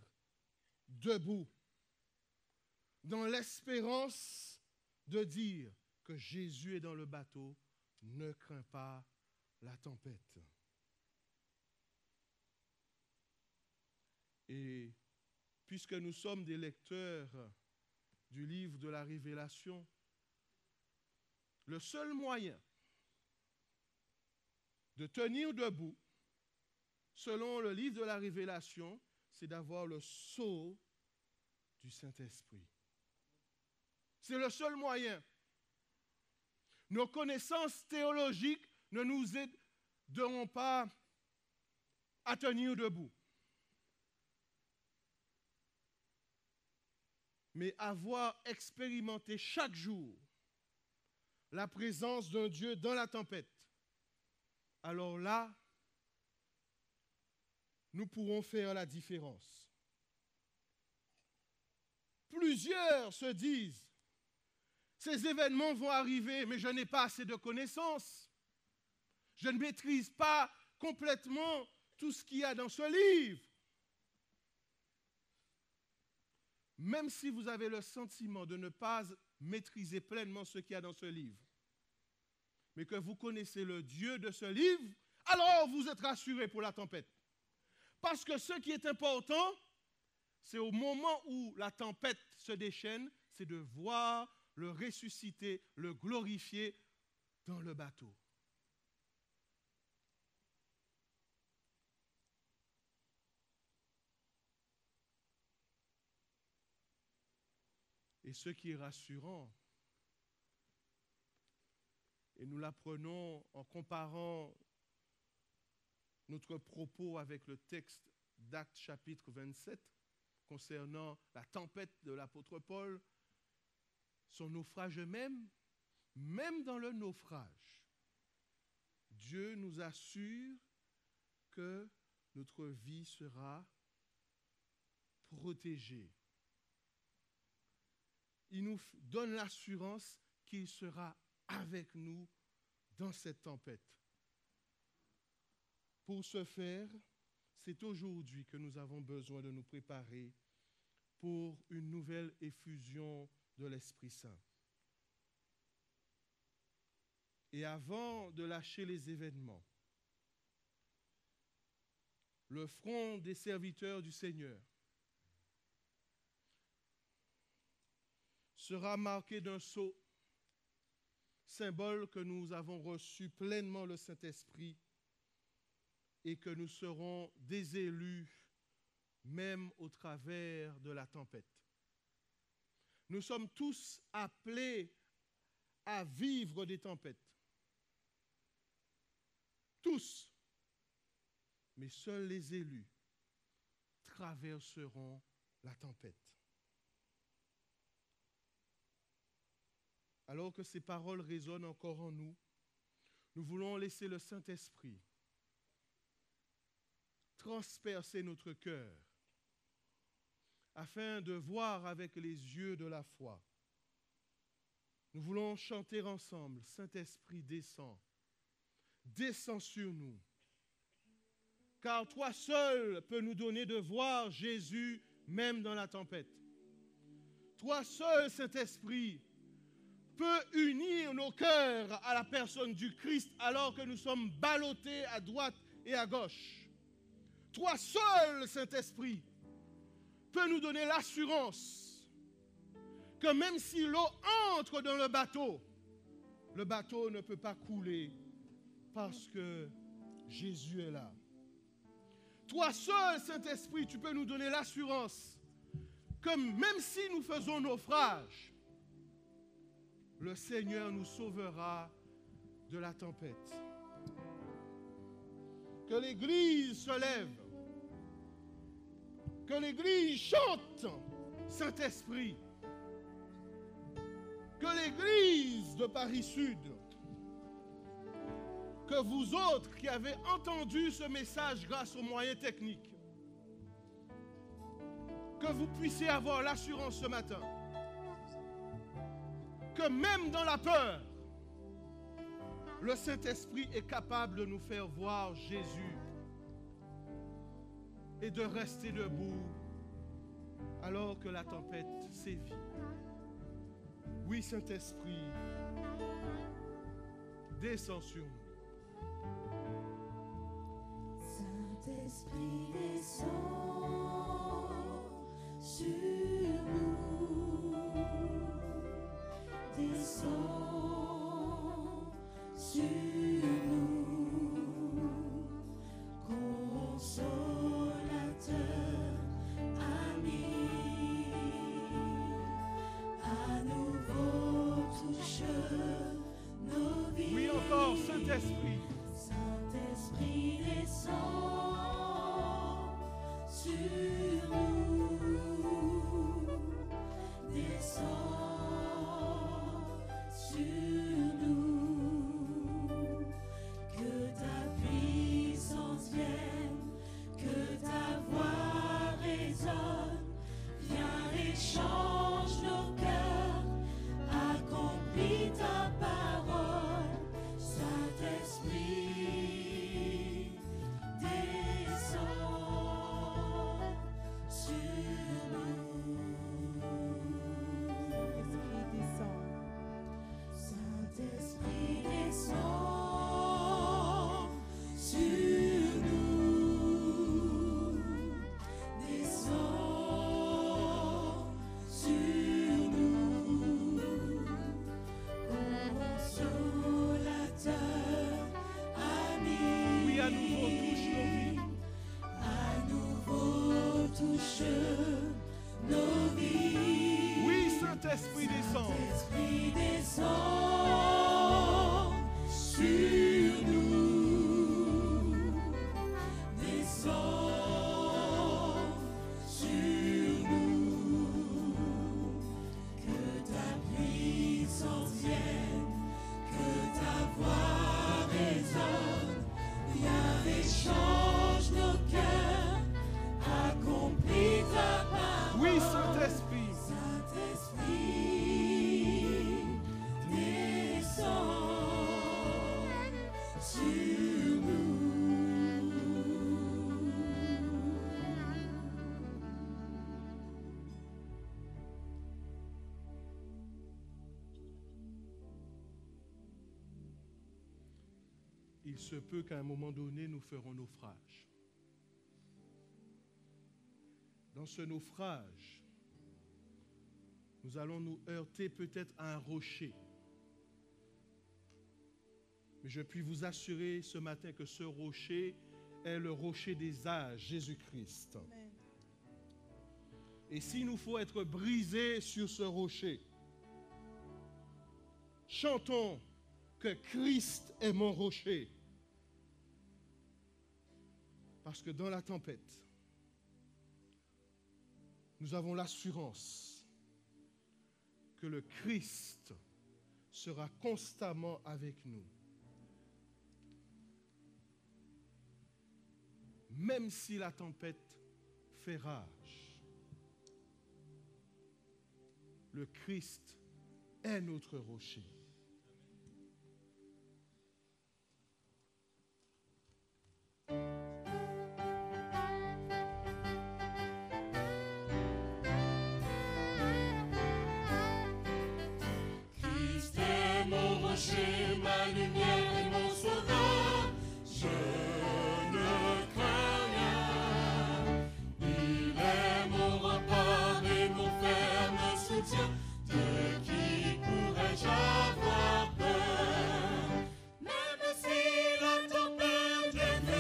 debout, dans l'espérance de dire que Jésus est dans le bateau, ne crains pas la tempête. Et puisque nous sommes des lecteurs du livre de la Révélation, le seul moyen de tenir debout, selon le livre de la Révélation, c'est d'avoir le sceau du Saint-Esprit. C'est le seul moyen. Nos connaissances théologiques ne nous aident n'auront pas à tenir debout. Mais avoir expérimenté chaque jour la présence d'un Dieu dans la tempête, alors là, nous pourrons faire la différence. Plusieurs se disent, ces événements vont arriver, mais je n'ai pas assez de connaissances. Je ne maîtrise pas complètement tout ce qu'il y a dans ce livre. Même si vous avez le sentiment de ne pas maîtriser pleinement ce qu'il y a dans ce livre, mais que vous connaissez le Dieu de ce livre, alors vous êtes rassurés pour la tempête. Parce que ce qui est important, c'est au moment où la tempête se déchaîne, c'est de voir le ressusciter, le glorifier dans le bateau. Et ce qui est rassurant, et nous l'apprenons en comparant notre propos avec le texte d'Actes chapitre 27, concernant la tempête de l'apôtre Paul, son naufrage même dans le naufrage, Dieu nous assure que notre vie sera protégée. Il nous donne l'assurance qu'il sera avec nous dans cette tempête. Pour ce faire, c'est aujourd'hui que nous avons besoin de nous préparer pour une nouvelle effusion de l'Esprit Saint. Et avant de lâcher les événements, le front des serviteurs du Seigneur sera marqué d'un sceau, symbole que nous avons reçu pleinement le Saint-Esprit et que nous serons des élus même au travers de la tempête. Nous sommes tous appelés à vivre des tempêtes. Tous. Mais seuls les élus traverseront la tempête. Alors que ces paroles résonnent encore en nous, nous voulons laisser le Saint-Esprit transpercer notre cœur afin de voir avec les yeux de la foi. Nous voulons chanter ensemble, Saint-Esprit descend, descend sur nous. Car toi seul peux nous donner de voir Jésus même dans la tempête. Toi seul, Saint-Esprit, peut unir nos cœurs à la personne du Christ alors que nous sommes ballottés à droite et à gauche. Toi seul, Saint-Esprit, peut nous donner l'assurance que même si l'eau entre dans le bateau ne peut pas couler parce que Jésus est là. Toi seul, Saint-Esprit, tu peux nous donner l'assurance que même si nous faisons naufrage, le Seigneur nous sauvera de la tempête. Que l'Église se lève, que l'Église chante, Saint-Esprit, que l'Église de Paris-Sud, que vous autres qui avez entendu ce message grâce aux moyens techniques, que vous puissiez avoir l'assurance ce matin que même dans la peur, le Saint-Esprit est capable de nous faire voir Jésus et de rester debout alors que la tempête sévit. Oui, Saint-Esprit, descends sur nous. Saint-Esprit, descends sur nous. Descends sur nous, consolateur, ami, à nouveau touche nos vies. Oui, encore, Saint-Esprit. Saint-Esprit. Saint-Esprit descend. Saint-Esprit descend sur nous. Descend sur nous. Que ta puissance vienne, que ta voix résonne. Viens et change nos cœurs. Accomplis ta parole. Oui, Saint-Esprit. Saint-Esprit, descend sur nous. Il se peut qu'à un moment donné, nous ferons naufrage. Dans ce naufrage, nous allons nous heurter peut-être à un rocher. Mais je puis vous assurer ce matin que ce rocher est le rocher des âges, Jésus-Christ. Amen. Et s'il nous faut être brisés sur ce rocher, chantons que Christ est mon rocher. Parce que dans la tempête, nous avons l'assurance que le Christ sera constamment avec nous. Même si la tempête fait rage, le Christ est notre rocher. Christ est mon rocher, ma lumière et mon sauveur. Je ne crains rien. Il est mon rempart et mon ferme soutien. De qui pourrais-je avoir peur? Même si la tempête fait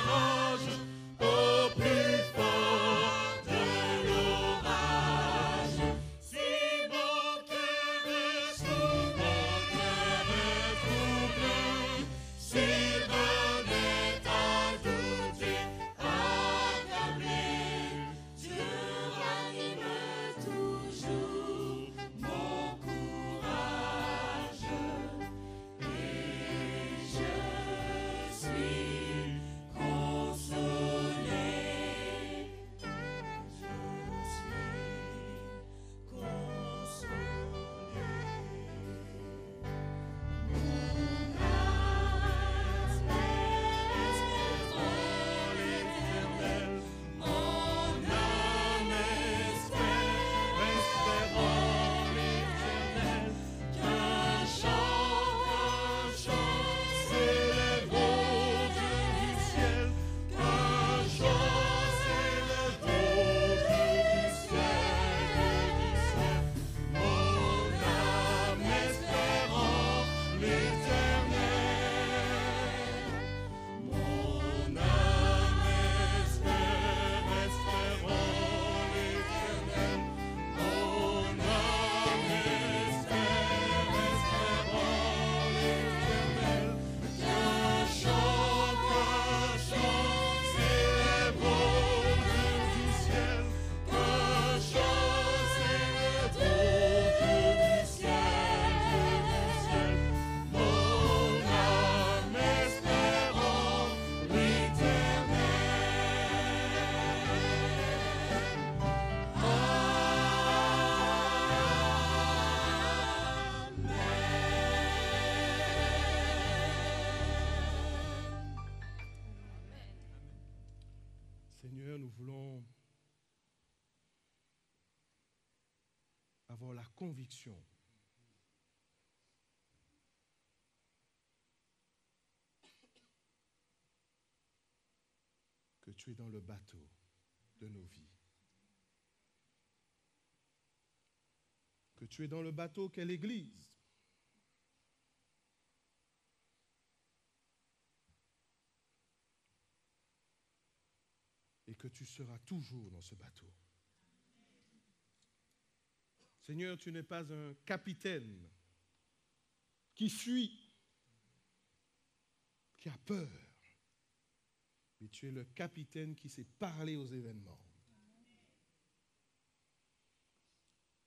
rage, au plus fort de l'orage. Si mon cœur est troublé, s'il venait à douter, accablé, Dieu ranime toujours mon courage. Et je suis consolé. Je suis consolé. Mon âme espère en l'Éternel. Mon âme espère en l'Éternel. Qu'un chant s'élève au Dieu du ciel. Qu'un chant s'élève au Dieu du ciel. Mon âme espère en l'Éternel. Mon âme espère en l'Éternel. Mon âme espère en l'Éternel. Qu'un chant s'élève au Dieu du ciel. Qu'un chant s'élève au Dieu du ciel. Mon âme espère en l'Éternel. Seigneur, nous voulons avoir la conviction que tu es dans le bateau de nos vies. Que tu es dans le bateau qu'est l'Église. Et que tu seras toujours dans ce bateau. Seigneur, tu n'es pas un capitaine qui fuit, qui a peur, mais tu es le capitaine qui sait parler aux événements.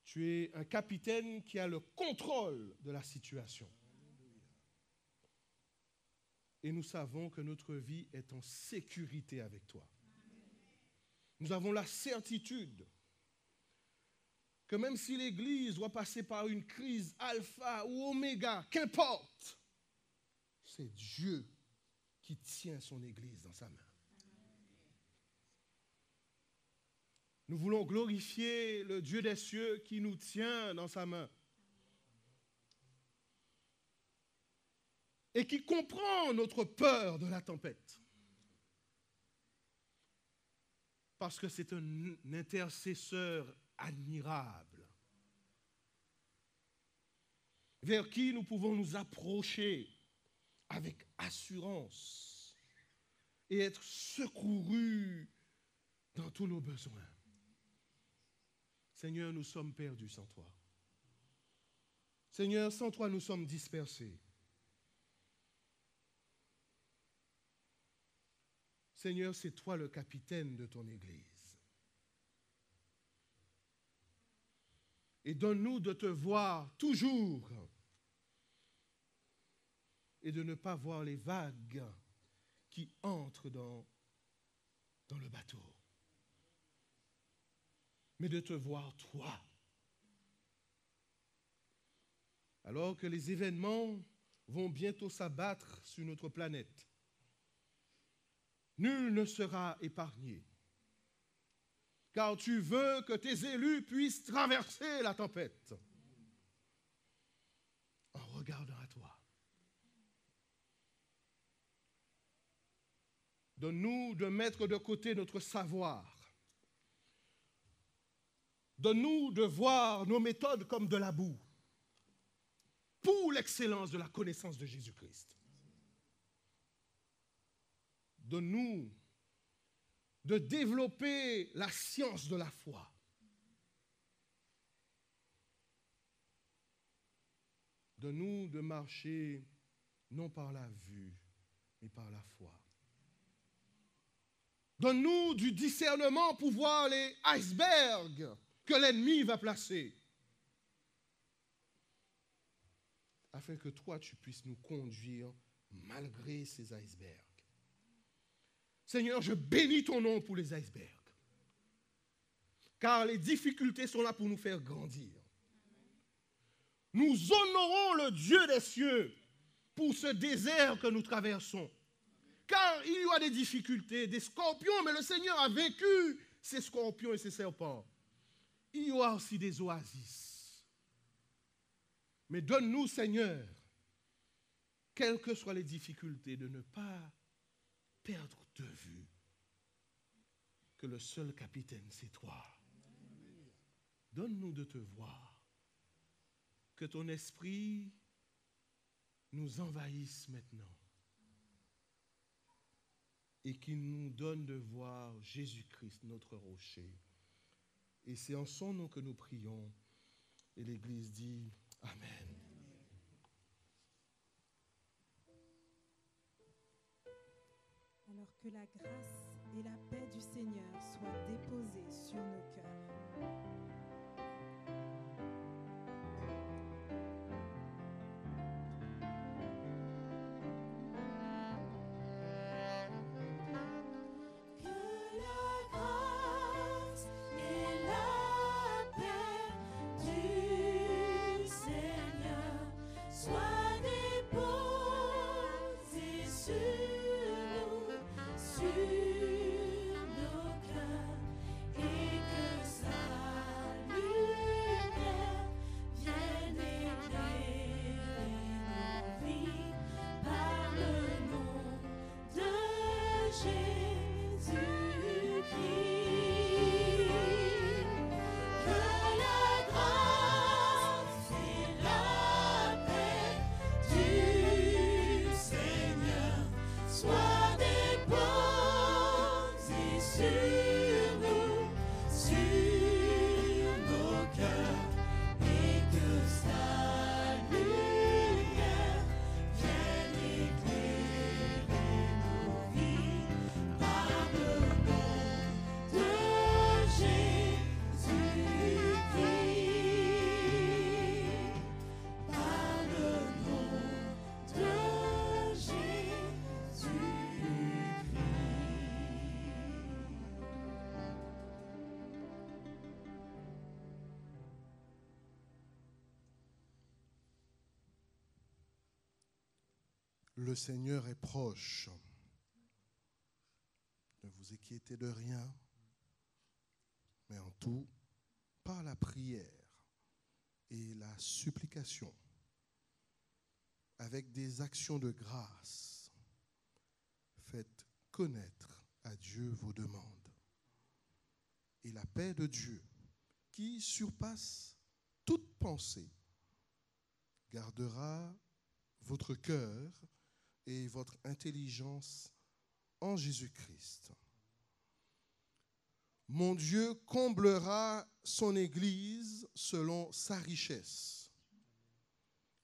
Tu es un capitaine qui a le contrôle de la situation. Et nous savons que notre vie est en sécurité avec toi. Nous avons la certitude que même si l'Église doit passer par une crise alpha ou oméga, qu'importe, c'est Dieu qui tient son Église dans sa main. Nous voulons glorifier le Dieu des cieux qui nous tient dans sa main et qui comprend notre peur de la tempête. Parce que c'est un intercesseur admirable vers qui nous pouvons nous approcher avec assurance et être secourus dans tous nos besoins. Seigneur, nous sommes perdus sans toi. Seigneur, sans toi, nous sommes dispersés. Seigneur, c'est toi le capitaine de ton Église. Et donne-nous de te voir toujours et de ne pas voir les vagues qui entrent dans le bateau, mais de te voir toi. Alors que les événements vont bientôt s'abattre sur notre planète, nul ne sera épargné. Car tu veux que tes élus puissent traverser la tempête en regardant à toi. Donne-nous de mettre de côté notre savoir. Donne-nous de voir nos méthodes comme de la boue pour l'excellence de la connaissance de Jésus-Christ. Donne-nous de développer la science de la foi. Donne-nous de marcher non par la vue, mais par la foi. Donne-nous du discernement pour voir les icebergs que l'ennemi va placer, afin que toi, tu puisses nous conduire malgré ces icebergs. Seigneur, je bénis ton nom pour les icebergs, car les difficultés sont là pour nous faire grandir. Nous honorons le Dieu des cieux pour ce désert que nous traversons, car il y a des difficultés, des scorpions, mais le Seigneur a vaincu ces scorpions et ces serpents. Il y aura aussi des oasis. Mais donne-nous, Seigneur, quelles que soient les difficultés, de ne pas perdre de vue que le seul capitaine, c'est toi. Donne-nous de te voir. Que ton esprit nous envahisse maintenant. Et qu'il nous donne de voir Jésus-Christ, notre rocher. Et c'est en son nom que nous prions. Et l'Église dit Amen. Alors que la grâce et la paix du Seigneur soient déposées sur nos cœurs. Sur nos cœurs et que sa Le Seigneur est proche. Ne vous inquiétez de rien, mais en tout, par la prière et la supplication, avec des actions de grâce, faites connaître à Dieu vos demandes. Et la paix de Dieu, qui surpasse toute pensée, gardera votre cœur et votre intelligence en Jésus-Christ. Mon Dieu comblera son Église selon sa richesse,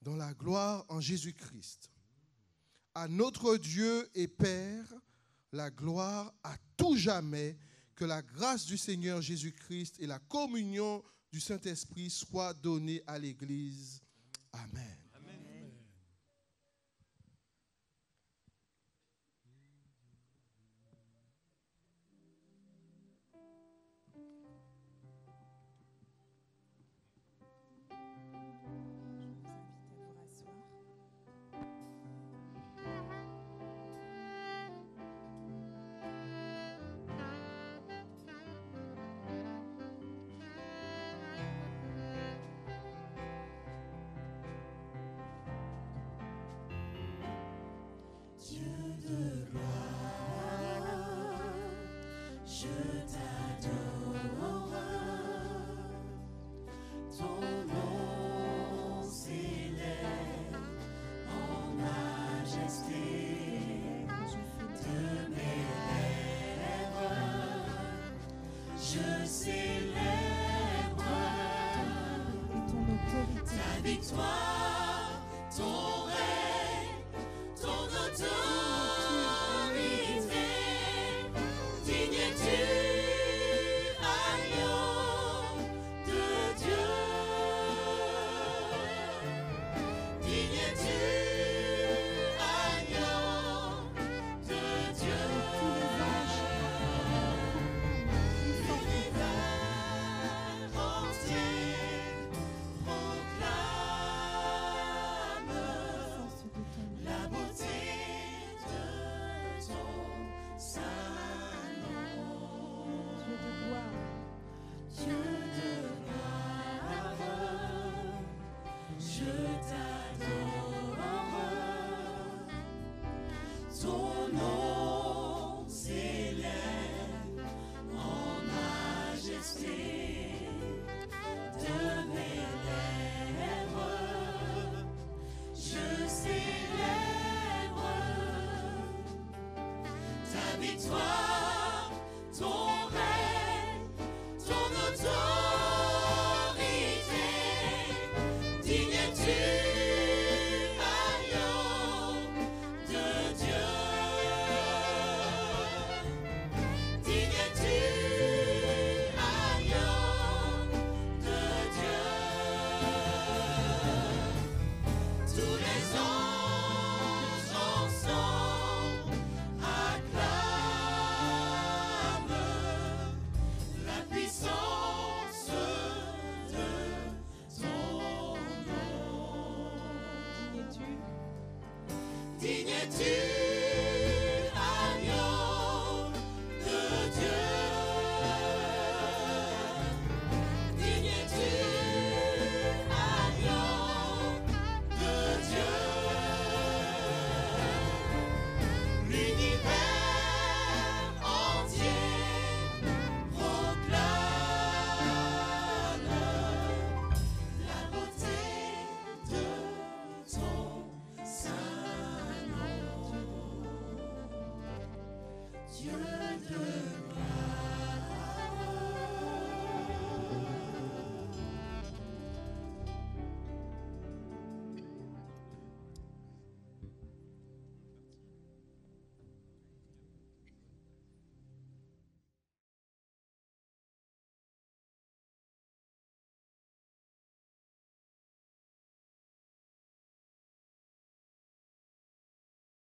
dans la gloire en Jésus-Christ. À notre Dieu et Père, la gloire à tout jamais, que la grâce du Seigneur Jésus-Christ et la communion du Saint-Esprit soient données à l'Église. Amen. Victoire, ton